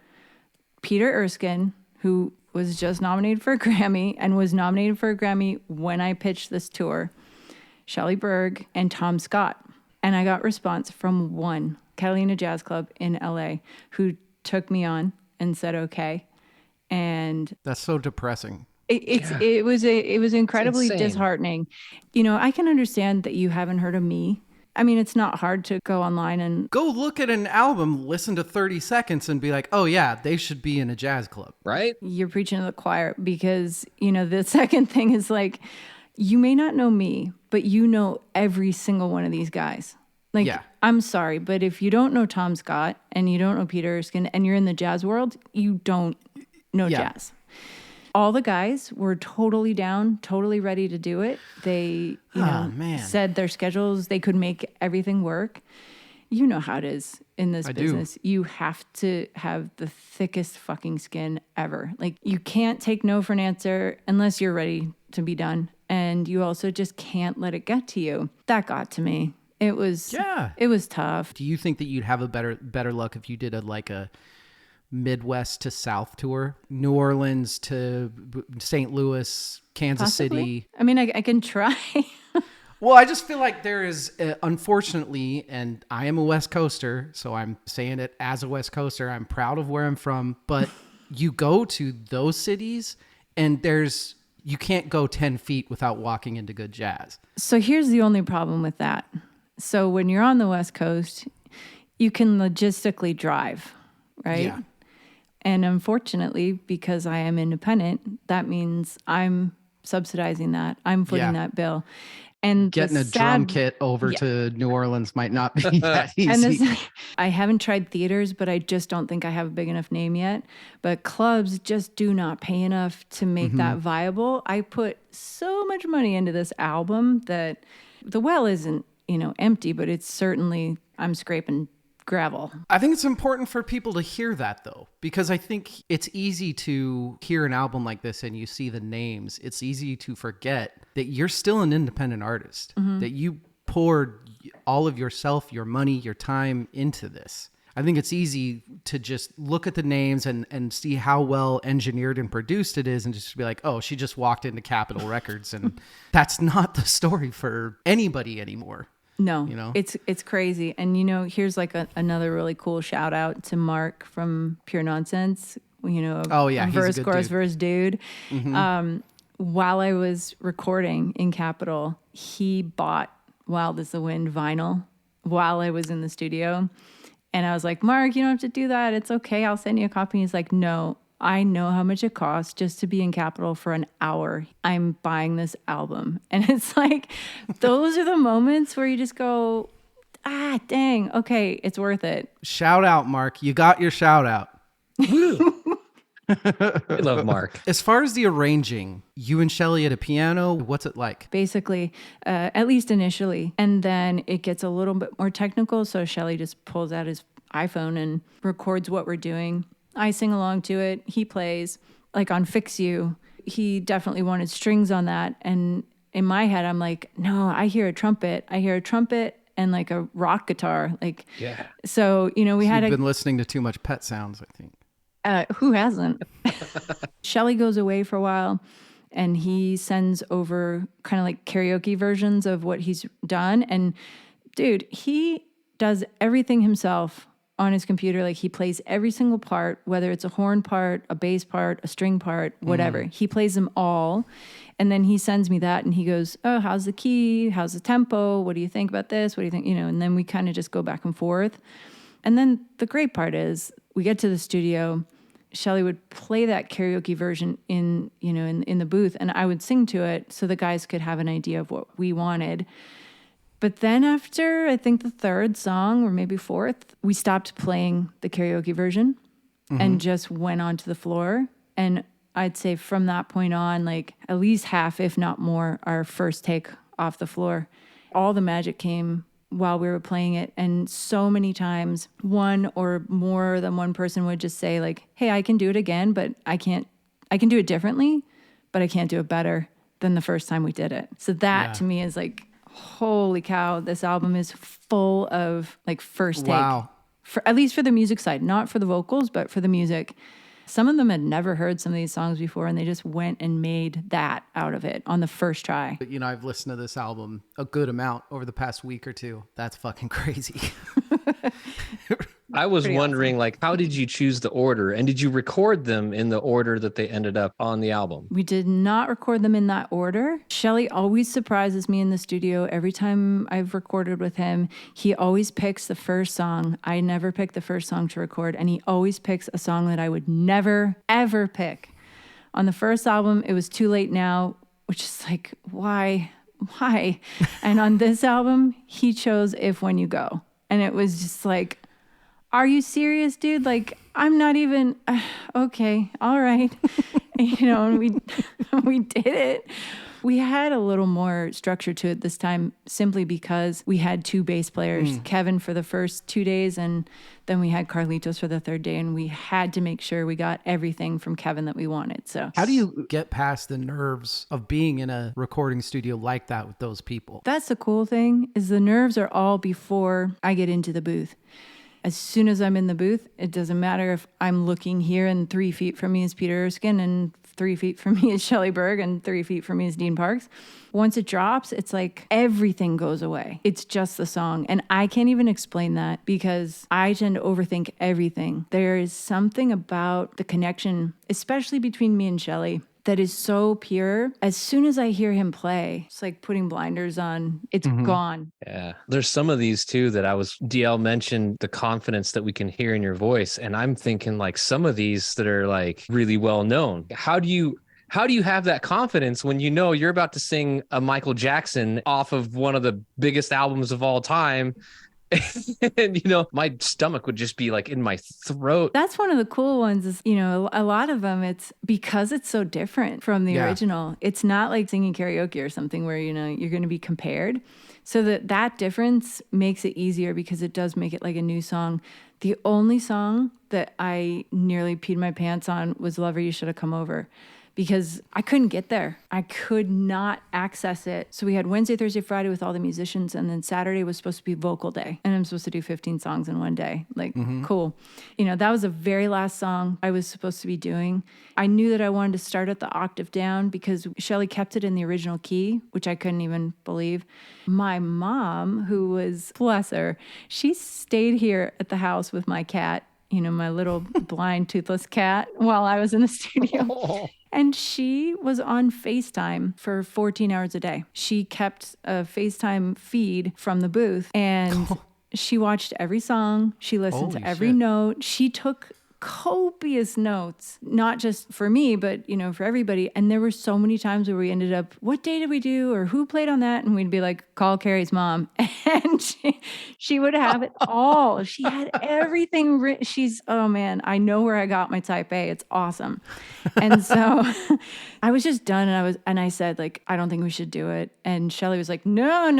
Peter Erskine, who was just nominated for a Grammy and was nominated for a Grammy when I pitched this tour, Shelley Berg, and Tom Scott. And I got response from one, Catalina Jazz Club in LA, who took me on and said okay. And That's so depressing. it was incredibly It's insane. disheartening. I can understand that you haven't heard of me. I mean, it's not hard to go online and Go look at an album, listen to 30 seconds and be like, oh yeah, they should be in a jazz club. Right? you're preaching to the choir, because, the second thing is, like, you may not know me, but you know every single one of these guys. Like, Yeah. I'm sorry, but if you don't know Tom Scott and you don't know Peter Erskine and you're in the jazz world, you don't know Yeah. jazz. All the guys were totally down, totally ready to do it. They, man. said their schedules, they could make everything work. You know how it is in this I do. business. You have to have the thickest fucking skin ever. Like, you can't take no for an answer unless you're ready to be done. And you also just can't let it get to you. That got to me. It was tough. Do you think that you'd have a better luck if you did a Midwest to South tour, New Orleans to St. Louis, Kansas Possibly. City? I mean, I can try. Well, I just feel like there is, unfortunately, and I am a West Coaster, so I'm saying it as a West Coaster. I'm proud of where I'm from, but you go to those cities and you can't go 10 feet without walking into good jazz. So here's the only problem with that. So when you're on the West Coast, you can logistically drive, right? Yeah. And unfortunately, because I am independent, that means I'm subsidizing that. I'm footing Yeah. that bill. And Getting the a drum sad- kit over to New Orleans might not be that easy. And I haven't tried theaters, but I just don't think I have a big enough name yet. But clubs just do not pay enough to make that viable. I put so much money into this album that the well isn't, empty, but it's certainly, I'm scraping gravel. I think it's important for people to hear that, though, because I think it's easy to hear an album like this and you see the names. It's easy to forget that you're still an independent artist, that you poured all of yourself, your money, your time into this. I think it's easy to just look at the names and see how well engineered and produced it is and just be like, oh, she just walked into Capitol Records. And that's not the story for anybody anymore. No, you know, it's crazy. And, you know, here's like another really cool shout out to Mark from Pure Nonsense, you know, a verse, chorus, verse dude. While I was recording in Capitol, he bought Wild as the Wind vinyl while I was in the studio. And I was like, Mark, you don't have to do that. It's okay. I'll send you a copy. And he's like, no, I know how much it costs just to be in Capitol for an hour. I'm buying this album. And it's like, those are the moments where you just go, dang, okay, it's worth it. Shout out, Mark. You got your shout out. I love Mark. As far as the arranging, you and Shelly at a piano, what's it like? Basically, at least initially. And then it gets a little bit more technical. So Shelly just pulls out his iPhone and records what we're doing. I sing along to it. He plays. Like on Fix You, he definitely wanted strings on that. And in my head, I'm like, no, I hear a trumpet. I hear a trumpet and like a rock guitar. Like, yeah. So, you know, You've been listening to too much Pet Sounds, I think. Who hasn't? Shelly goes away for a while and he sends over kind of like karaoke versions of what he's done. And dude, he does everything himself on his computer. Like he plays every single part, whether it's a horn part, a bass part, a string part, whatever. He plays them all. And then he sends me that and he goes, oh, how's the key? How's the tempo? What do you think about this? What do you think? You know, and then we kind of just go back and forth. And then the great part is we get to the studio. Shelly would play that karaoke version in the booth, and I would sing to it so the guys could have an idea of what we wanted. But then after, I think the third song or maybe fourth, we stopped playing the karaoke version and just went onto the floor. And I'd say from that point on, like at least half, if not more, our first take off the floor. All the magic came while we were playing it. And so many times one or more than one person would just say like, hey, I can do it again, but I can do it differently, but I can't do it better than the first time we did it. So that to me is like, holy cow, this album is full of like first take. Wow. At least for the music side, not for the vocals, but for the music. Some of them had never heard some of these songs before, and they just went and made that out of it on the first try. But, you know, I've listened to this album a good amount over the past week or two. That's fucking crazy. I was wondering, like, how did you choose the order? And did you record them in the order that they ended up on the album? We did not record them in that order. Shelly always surprises me in the studio. Every time I've recorded with him, he always picks the first song. I never pick the first song to record, and he always picks a song that I would never, ever pick. On the first album, it was Too Late Now, which is like, why? And on this album, he chose If When You Go. And it was just like, are you serious, dude? Like, I'm not even, okay, all right. You know, and we did it. We had a little more structure to it this time simply because we had two bass players, Kevin for the first 2 days, and then we had Carlitos for the third day, and we had to make sure we got everything from Kevin that we wanted. So how do you get past the nerves of being in a recording studio like that with those people? That's the cool thing, is the nerves are all before I get into the booth. As soon as I'm in the booth, it doesn't matter if I'm looking here and 3 feet from me is Peter Erskine and 3 feet from me is Shelley Berg and 3 feet from me is Dean Parks. Once it drops, it's like everything goes away. It's just the song. And I can't even explain that because I tend to overthink everything. There is something about the connection, especially between me and Shelley, that is so pure. As soon as I hear him play, it's like putting blinders on. It's gone. Yeah. There's some of these too that DL mentioned the confidence that we can hear in your voice. And I'm thinking like some of these that are like really well known. How do you have that confidence when you know you're about to sing a Michael Jackson off of one of the biggest albums of all time? And, you know, my stomach would just be like in my throat. That's one of the cool ones is, you know, a lot of them, it's because it's so different from the original. It's not like singing karaoke or something where, you know, you're going to be compared. So that difference makes it easier because it does make it like a new song. The only song that I nearly peed my pants on was Lover You Should Have Come Over, because I couldn't get there. I could not access it. So we had Wednesday, Thursday, Friday with all the musicians, and then Saturday was supposed to be vocal day. And I'm supposed to do 15 songs in one day. Like, cool. You know, that was the very last song I was supposed to be doing. I knew that I wanted to start at the octave down because Shelley kept it in the original key, which I couldn't even believe. My mom, who was, bless her, she stayed here at the house with my cat, you know, my little blind, toothless cat, while I was in the studio. And she was on FaceTime for 14 hours a day. She kept a FaceTime feed from the booth, and she watched every song. She listened to every note. She took copious notes, not just for me, but, you know, for everybody. And there were so many times where we ended up, what day did we do? Or who played on that? And we'd be like, call Kari's mom. And she would have it all. She had everything written. She's, oh man, I know where I got my type A. It's awesome. And so I was just done. And I said, like, I don't think we should do it. And Shelley was like, no,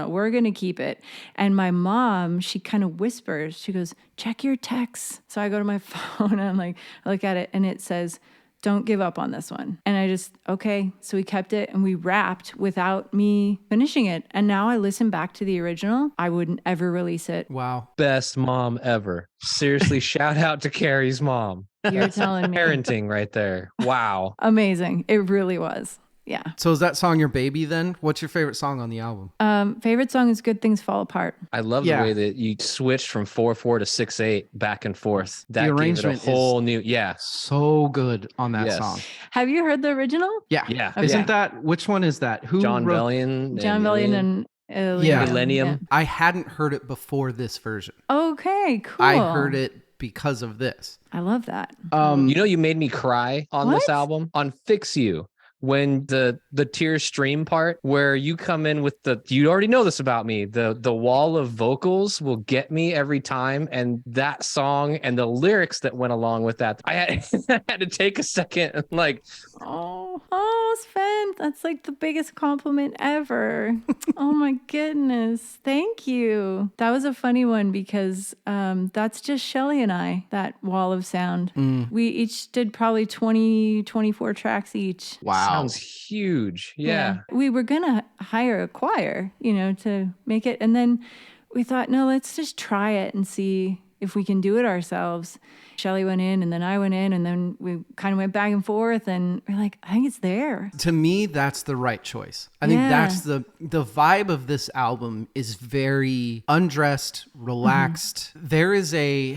we're going to keep it. And my mom, she kind of whispers, she goes, check your texts. So I go to my phone and I'm like, I look at it and it says, don't give up on this one. And I just, okay. So we kept it and we wrapped without me finishing it. And now I listen back to the original. I wouldn't ever release it. Wow. Best mom ever. Seriously, shout out to Kari's mom. You're telling me. Parenting right there. Wow. Amazing. It really was. Yeah. So is that song your baby then? What's your favorite song on the album? Favorite song is Good Things Fall Apart. I love the way that you switched from 4/4 to 6/8 back and forth. That the arrangement gave it a whole new, so good on that song. Have you heard the original? Yeah. Yeah. Isn't that, which one is that? Who John wrote? Bellion. John Bellion and Millennium. Yeah. I hadn't heard it before this version. Okay, cool. I heard it because of this. I love that. You know, you made me cry on this album on Fix You. When the tears stream part, where you come in with you already know this about me, the wall of vocals will get me every time, and that song and the lyrics that went along with that, I had to take a second and like, Svend, that's like the biggest compliment ever. Oh my goodness, thank you. That was a funny one because that's just Shelley and I, that wall of sound. We each did probably 24 tracks each. Wow. Sounds huge. Yeah. We were going to hire a choir, you know, to make it. And then we thought, no, let's just try it and see if we can do it ourselves. Shelley went in and then I went in and then we kind of went back and forth and we're like, I think it's there. To me, that's the right choice. I think that's the vibe of this album is very undressed, relaxed. There is a...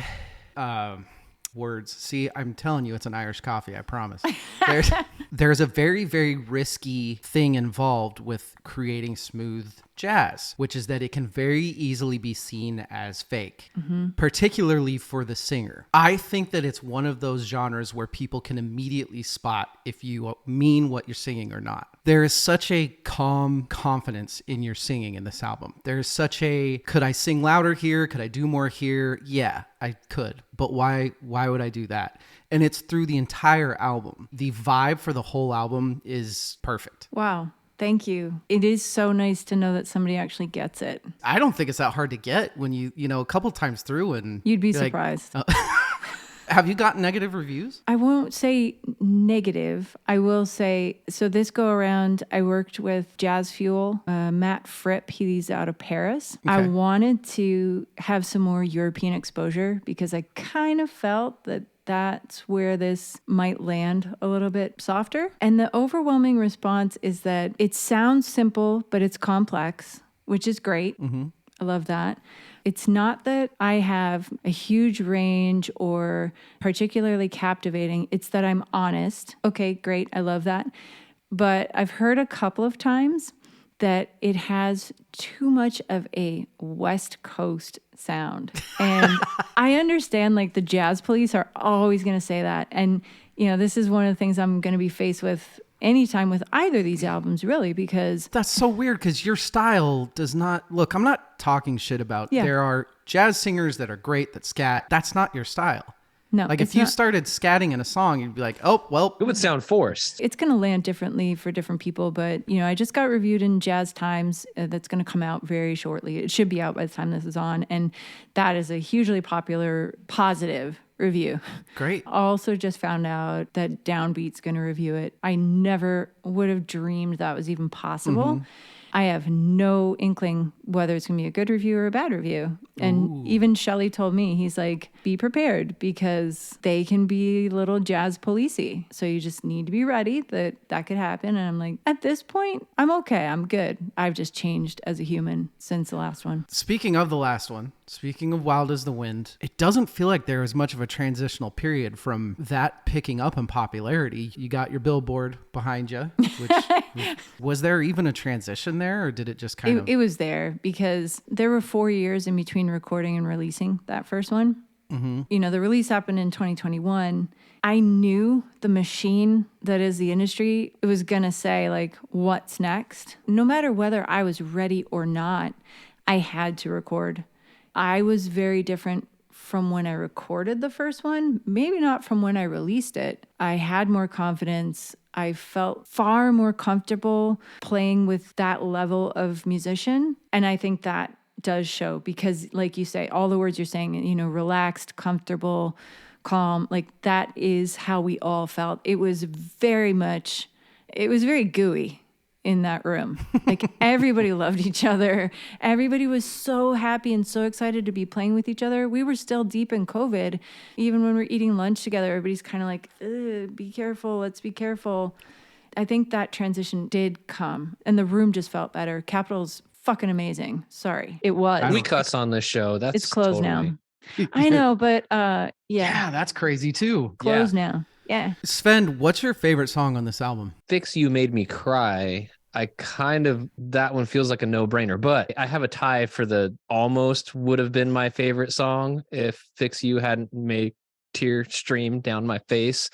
words. See, I'm telling you, it's an Irish coffee, I promise. There's a very, very risky thing involved with creating smooth jazz, which is that it can very easily be seen as fake, particularly for the singer. I think that it's one of those genres where people can immediately spot if you mean what you're singing or not. There is such a calm confidence in your singing in this album. There's such a, could I sing louder here? Could I do more here? Yeah, I could. But why would I do that? And it's through the entire album. The vibe for the whole album is perfect. Wow. Thank you. It is so nice to know that somebody actually gets it. I don't think it's that hard to get when you know, a couple times through and... You'd be surprised. Have you gotten negative reviews? I won't say negative. I will say, so this go around, I worked with Jazz Fuel, Matt Fripp, he's out of Paris. Okay. I wanted to have some more European exposure because I kind of felt that that's where this might land a little bit softer. And the overwhelming response is that it sounds simple, but it's complex, which is great. I love that. It's not that I have a huge range or particularly captivating. It's that I'm honest. Okay, great. I love that. But I've heard a couple of times that it has too much of a West Coast sound. And I understand, like, the jazz police are always going to say that. And, you know, this is one of the things I'm going to be faced with anytime with either of these albums, really, because... That's so weird, because your style does not... Look, I'm not talking shit about... There are jazz singers that are great that scat. That's not your style. No, Like it's if you not. started scatting in a song, you'd be like, oh, well, It would sound forced. It's going to land differently for different people, but I just got reviewed in Jazz Times. That's going to come out very shortly. It should be out by the time this is on, and that is a hugely popular, positive review. great. Also, just found out that Downbeat's going to review it. I never would have dreamed that was even possible. I have no inkling whether it's going to be a good review or a bad review. And even Shelley told me, he's like, be prepared because they can be little jazz policey. So you just need to be ready that that could happen. And I'm like, at this point, I'm okay. I'm good. I've just changed as a human since the last one. Speaking of the last one, speaking of Wild as the Wind, it doesn't feel like there was much of a transitional period from that picking up in popularity. You got your billboard behind you, which was there even a transition there, or did it just kind of... It was there because there were 4 years in between recording and releasing that first one. The release happened in 2021. I knew the machine that is the industry, it was going to say, like, what's next? No matter whether I was ready or not, I had to record. I was very different from when I recorded the first one, maybe not from when I released it. I had more confidence. I felt far more comfortable playing with that level of musician. And I think that does show because, like you say, all the words you're saying, relaxed, comfortable, calm, like that is how we all felt. It was very gooey in that room. Like everybody loved each other. Everybody was so happy and so excited to be playing with each other. We were still deep in COVID. Even when we're eating lunch together, everybody's kind of like, be careful, let's be careful. I think that transition did come and the room just felt better. Capitol's fucking amazing. Sorry. It was. We cuss on this show. That's it's closed totally... now. I know, but Yeah, that's crazy too. Closed now. Yeah. Svend, what's your favorite song on this album? Fix You Made Me Cry. That one feels like a no-brainer, but I have a tie for the almost would have been my favorite song if Fix You hadn't made tear stream down my face.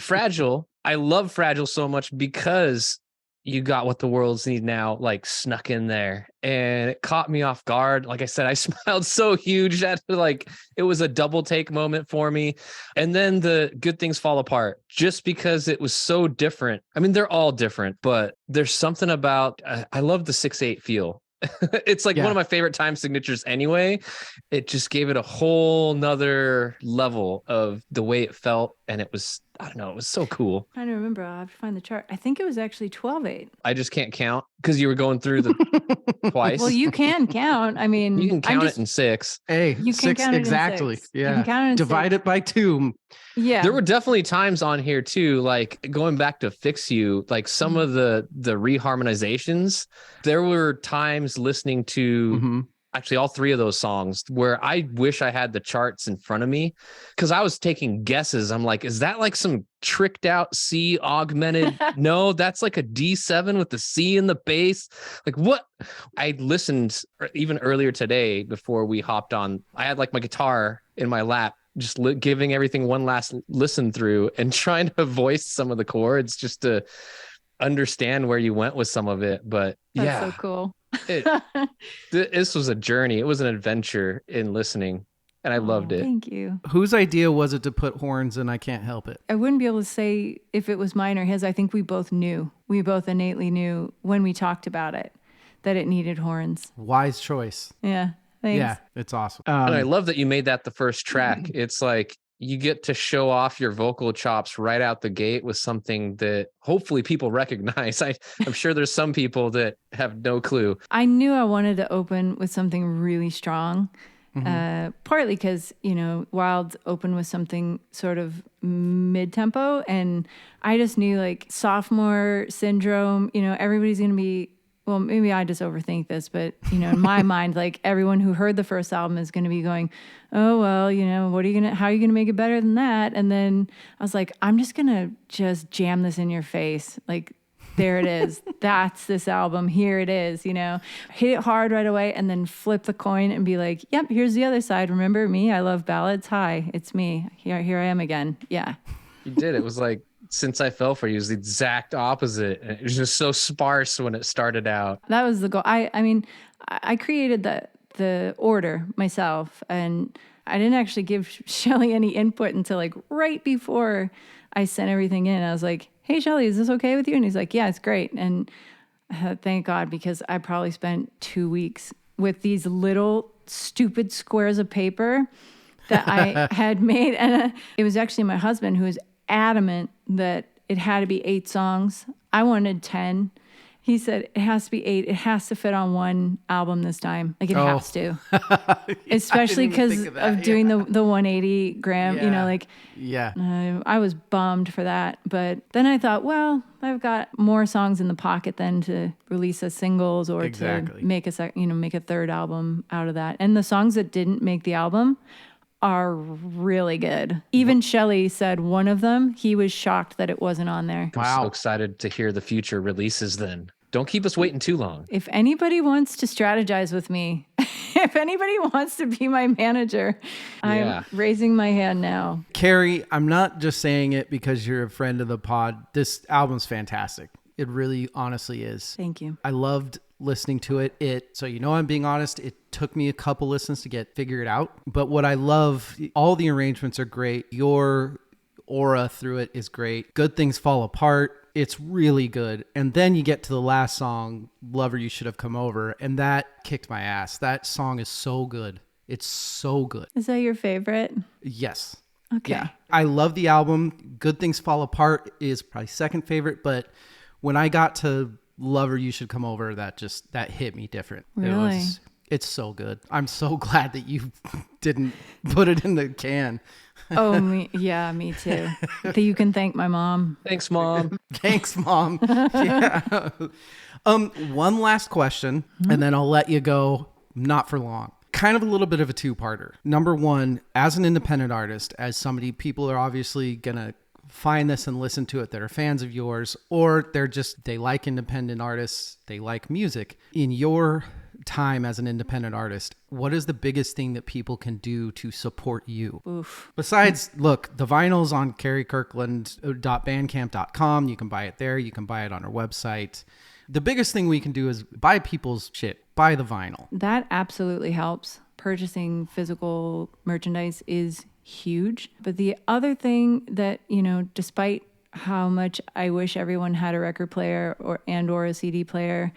Fragile. I love Fragile so much because You Got What the World's Need Now, like snuck in there and it caught me off guard. Like I said, I smiled so huge that like it was a double take moment for me. And then the Good Things Fall Apart just because it was so different. I mean, they're all different, but there's something about, I love the 6/8 feel. It's like one of my favorite time signatures anyway. It just gave it a whole nother level of the way it felt. And it was, I don't know, it was so cool. I don't remember. I'll have to find the chart. I think it was actually 12/8. I just can't count because you were going through the twice. Well, you can count. I mean, you can count it in 6. Hey, you can 6 count it exactly. in 6. Yeah. You can count it in Divide 6. it by 2. Yeah. There were definitely times on here too, like going back to Fix You, like some of the reharmonizations. There were times listening to actually all 3 of those songs where I wish I had the charts in front of me because I was taking guesses. I'm like, is that like some tricked out C augmented? No, that's like a D7 with the C in the bass. Like what? I listened even earlier today before we hopped on. I had like my guitar in my lap, just giving everything one last listen through and trying to voice some of the chords just to understand where you went with some of it. But That's so cool. This was a journey. It was an adventure in listening, and I loved it. Thank you. Whose idea was it to put horns in I Can't Help It? I wouldn't be able to say if it was mine or his. I think we both knew. We both innately knew when we talked about it that it needed horns. Wise choice. Yeah. Thanks. Yeah, it's awesome. And I love that you made that the first track. It's like you get to show off your vocal chops right out the gate with something that hopefully people recognize. I'm sure there's some people that have no clue. I knew I wanted to open with something really strong, partly because, Wild opened with something sort of mid-tempo. And I just knew like sophomore syndrome, everybody's going to be, well, maybe I just overthink this, but, in my mind, like everyone who heard the first album is going to be going, oh, well, how are you going to make it better than that? And then I was like, I'm just going to just jam this in your face. Like, there it is. That's this album. Here it is, hit it hard right away and then flip the coin and be like, yep, here's the other side. Remember me? I love ballads. Hi, it's me. Here I am again. Yeah. You did. It was like, Since I Fell For You is the exact opposite. It was just so sparse when it started out. That was the goal. I mean, I created the order myself, and I didn't actually give Shelly any input until like right before I sent everything in. I was like, hey, Shelly, is this okay with you? And he's like, yeah, it's great. And thank God, because I probably spent 2 weeks with these little stupid squares of paper that I had made. And it was actually my husband who was adamant that it had to be 8 songs. I wanted 10. He said, it has to be 8. It has to fit on one album this time. Like, it has to. Especially because of doing the 180 gram, you know, like, I was bummed for that. But then I thought, well, I've got more songs in the pocket then to release as singles or to make make a third album out of that. And the songs that didn't make the album are really good. Even Shelly said one of them, he was shocked that it wasn't on there. I'm so excited to hear the future releases then. Don't keep us waiting too long. If anybody wants to strategize with me, if anybody wants to be my manager, I'm raising my hand now. Kari, I'm not just saying it because you're a friend of the pod. This album's fantastic. It really honestly is. Thank you. I loved listening to it. So, I'm being honest, it took me a couple listens to get figured out. But what I love, all the arrangements are great. Your aura through it is great. Good Things Fall Apart. It's really good. And then you get to the last song, Lover, You Should Have Come Over. And that kicked my ass. That song is so good. It's so good. Is that your favorite? Yes. Okay. Yeah. I love the album. Good Things Fall Apart is probably second favorite. But when I got to Lover, You Should Come Over, that hit me different. Really? It's so good. I'm so glad that you didn't put it in the can. Oh, me too. You can thank my mom. Thanks, Mom. Thanks, Mom. Yeah. One last question, and then I'll let you go. Not for long. Kind of a little bit of a two-parter. Number one, as an independent artist, as somebody, people are obviously gonna find this and listen to it that are fans of yours, or they like independent artists, they like music. In your time as an independent artist, what is the biggest thing that people can do to support you? Oof. Besides, look, the vinyl's on karikirkland.bandcamp.com. You can buy it there. You can buy it on our website. The biggest thing we can do is buy people's shit. Buy the vinyl. That absolutely helps. Purchasing physical merchandise is huge. But the other thing that, despite how much I wish everyone had a record player or a CD player,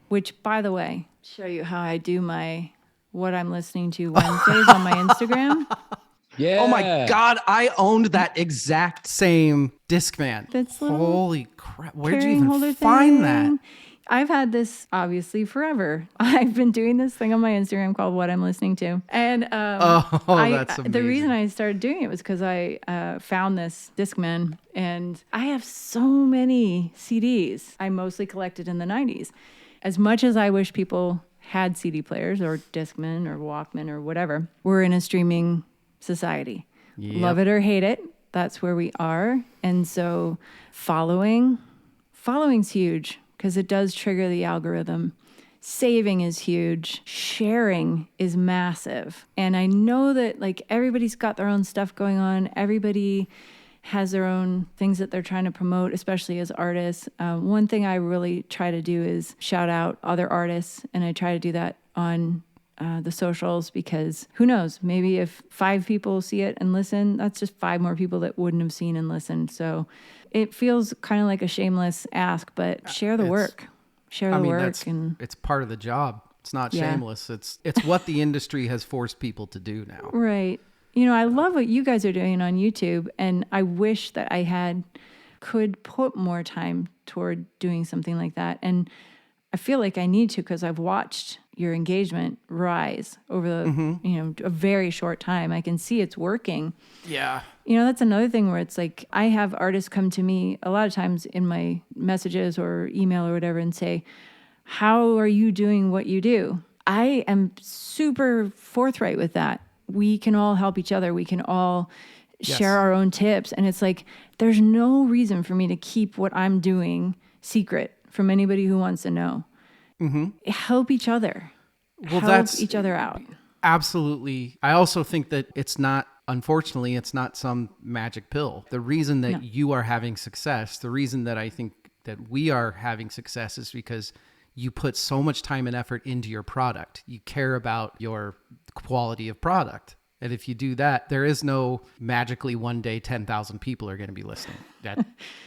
which, by the way, show you how I do what I'm listening to Wednesdays on my Instagram. Yeah. Oh my God, I owned that exact same Discman. That's holy crap. Where'd you even find that? I've had this obviously forever. I've been doing this thing on my Instagram called What I'm Listening To. And that's amazing. The reason I started doing it was because I found this Discman, and I have so many CDs. I mostly collected in the 90s. As much as I wish people had CD players or Discman or Walkman or whatever, we're in a streaming society. Yep. Love it or hate it, that's where we are. And so following's huge because it does trigger the algorithm. Saving is huge. Sharing is massive. And I know that everybody's got their own stuff going on. Everybody has their own things that they're trying to promote, especially as artists. One thing I really try to do is shout out other artists, and I try to do that on the socials because who knows, maybe if 5 people see it and listen, that's just 5 more people that wouldn't have seen and listened. So it feels kind of like a shameless ask, but share the work. Share the work. It's part of the job. It's not shameless. It's what the industry has forced people to do now. Right. I love what you guys are doing on YouTube, and I wish that I could put more time toward doing something like that. And I feel like I need to because I've watched your engagement rise over a very short time. I can see it's working. Yeah. That's another thing where it's like I have artists come to me a lot of times in my messages or email or whatever and say, how are you doing what you do? I am super forthright with that. We can all help each other. We can all share our own tips. And it's like, there's no reason for me to keep what I'm doing secret from anybody who wants to know. Mm-hmm. Help each other. Help each other out. Absolutely. I also think that unfortunately, it's not some magic pill. The reason that you are having success, the reason that I think that we are having success is because you put so much time and effort into your product. You care about your quality of product. And if you do that, there is no magically one day 10,000 people are going to be listening. That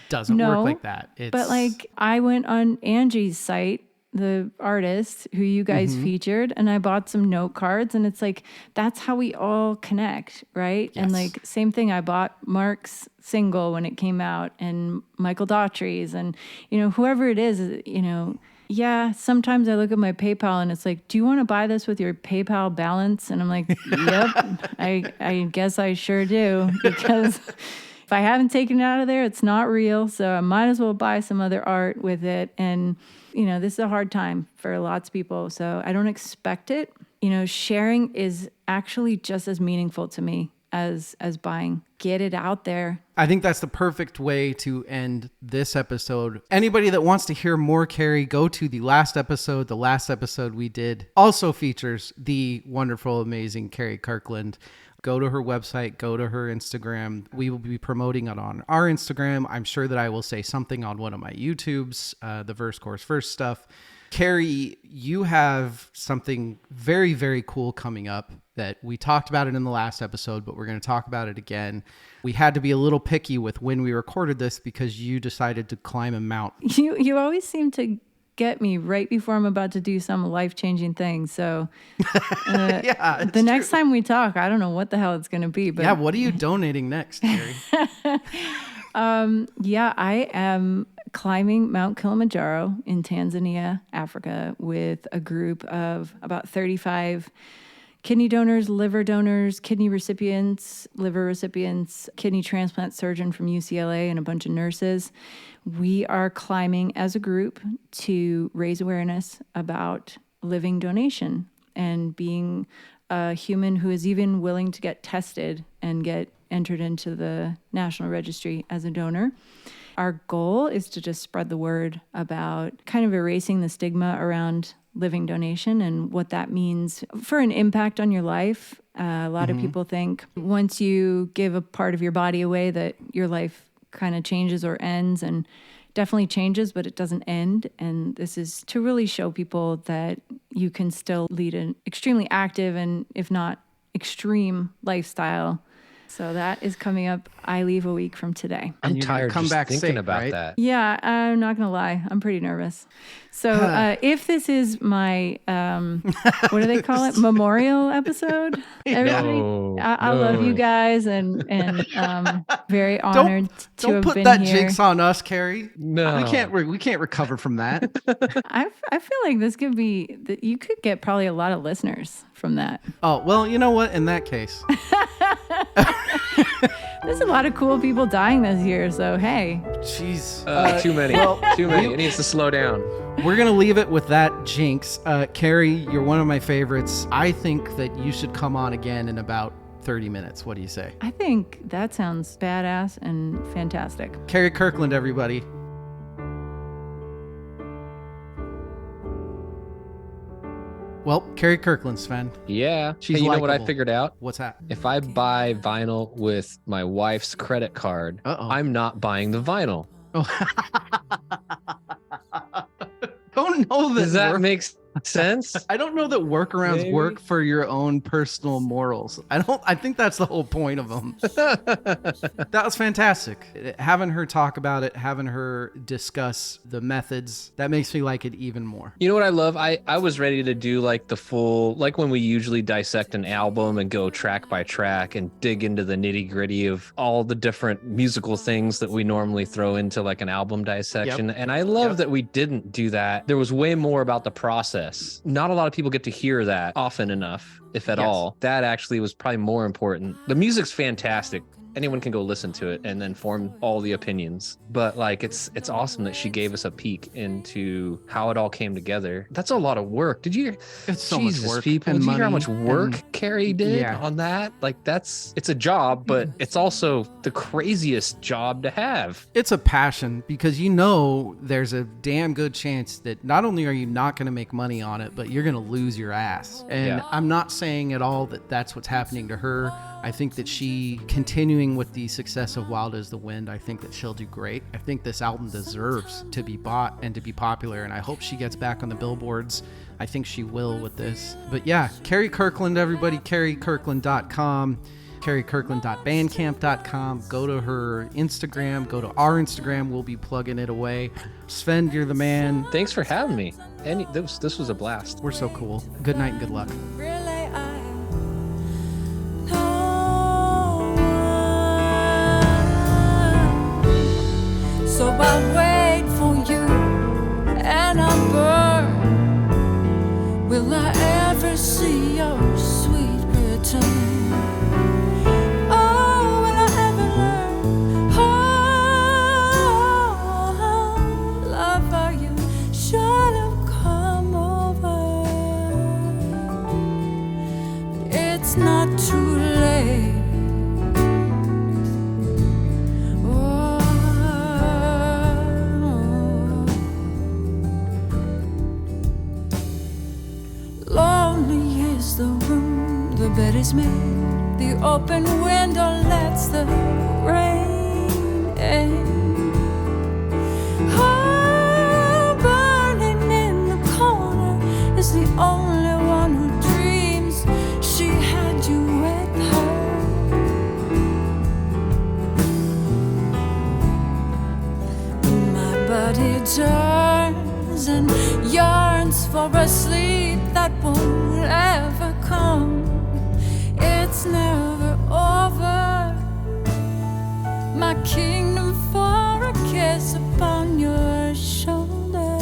doesn't work like that. But like I went on Angie's site, the artist who you guys featured, and I bought some note cards, and it's like, that's how we all connect, right? Yes. And like, same thing, I bought Mark's single when it came out, and Michael Daughtry's, and, you know, whoever it is, you know, yeah, sometimes I look at my PayPal and it's like, do you want to buy this with your PayPal balance? And I'm like, yep, I guess I sure do, because if I haven't taken it out of there, it's not real. So I might as well buy some other art with it. And, you know, this is a hard time for lots of people. So I don't expect it. You know, sharing is actually just as meaningful to me as buying. Get it out there. I think that's the perfect way to end this episode. Anybody that wants to hear more Kari, go to the last episode. The last episode we did also features the wonderful, amazing Kari Kirkland. Go to her website, go to her Instagram. We will be promoting it on our Instagram. I'm sure that I will say something on one of my YouTubes, the Verse Course First stuff. Kari, you have something very, very cool coming up that we talked about it in the last episode, but we're going to talk about it again. We had to be a little picky with when we recorded this because you decided to climb a mountain. You always seem to get me right before I'm about to do some life-changing thing. So Yeah, the next time we talk, I don't know what the hell it's going to be. But yeah, what are you donating next, Kari? Yeah, I am climbing Mount Kilimanjaro in Tanzania, Africa, with a group of about 35 kidney donors, liver donors, kidney recipients, liver recipients, kidney transplant surgeon from UCLA, and a bunch of nurses. We are climbing as a group to raise awareness about living donation and being a human who is even willing to get tested and get entered into the National Registry as a donor. Our goal is to just spread the word about kind of erasing the stigma around living donation and what that means for an impact on your life. A lot of people think once you give a part of your body away that your life kind of changes or ends, and definitely changes, but it doesn't end. And this is to really show people that you can still lead an extremely active and if not extreme lifestyle. So that is coming up. I leave a week from today. I'm you're gonna tired come just back thinking safe, about right? that. Yeah, I'm not going to lie. I'm pretty nervous. So if this is my, what do they call it? Memorial episode? Everybody, No, I love you guys and very honored to Don't have put been that here. jinx on us, Kari. No. We can't recover from that. I feel like this could be, you could get probably a lot of listeners from that. Oh, well, you know what? In that case, There's a lot of cool people dying this year, so hey. jeez. Too many. Too many. It needs to slow down. We're going to leave it with that jinx. Kari, you're one of my favorites. I think that you should come on again in about 30 minutes. What do you say? I think that sounds badass and fantastic. Kari Kirkland, everybody. Well, Kari Kirkland, Svend. Yeah. She's Hey, you know what I likable. figured out? What's that? If I buy vinyl with my wife's credit card, Uh-oh. I'm not buying the vinyl. Oh. Don't know that. Does that make sense? I don't know that workarounds Maybe. work for your own personal morals. I think that's the whole point of them. That was fantastic. Having her talk about it, having her discuss the methods, that makes me like it even more. You know what I love? I was ready to do like the full, like when we usually dissect an album and go track by track and dig into the nitty gritty of all the different musical things that we normally throw into like an album dissection. And I love that we didn't do that. There was way more about the process. Not a lot of people get to hear that often enough, if at Yes. all. That actually was probably more important. The music's fantastic. Anyone can go listen to it and then form all the opinions. But like, it's awesome that she gave us a peek into how it all came together. That's a lot of work. Did you? It's so Jesus, much work. people. and Did you hear how money much work and- Kari did Yeah. on that? Like, it's a job, but it's also the craziest job to have. It's a passion because you know there's a damn good chance that not only are you not going to make money on it, but you're going to lose your ass. And Yeah. I'm not saying at all that that's what's happening to her. I think that she, continuing with the success of Wild as the Wind, I think that she'll do great. I think this album deserves to be bought and to be popular, and I hope she gets back on the billboards. I think she will with this. But yeah, Kari Kirkland, everybody, KariKirkland.com. KariKirkland.bandcamp.com. Go to her Instagram. Go to our Instagram. We'll be plugging it away. Svend, you're the man. Thanks for having me. And this was a blast. We're so cool. Good night and good luck. Really, I know. So I'll wait for you and I'll burn. Will I ever see your sweet return? It's not too late. Oh. Lonely is the room, the bed is made, the open window lets the rain in. Oh, burning in the corner is the only one who dreams she had you with her. My body turns and yearns for a sleep that won't ever come. It's never over. My kingdom for a kiss upon your shoulder.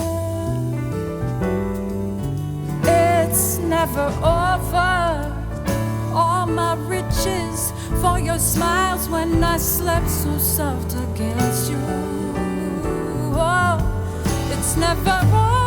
It's never over. All my riches for your smiles when I slept so soft against you. Oh, it's never over.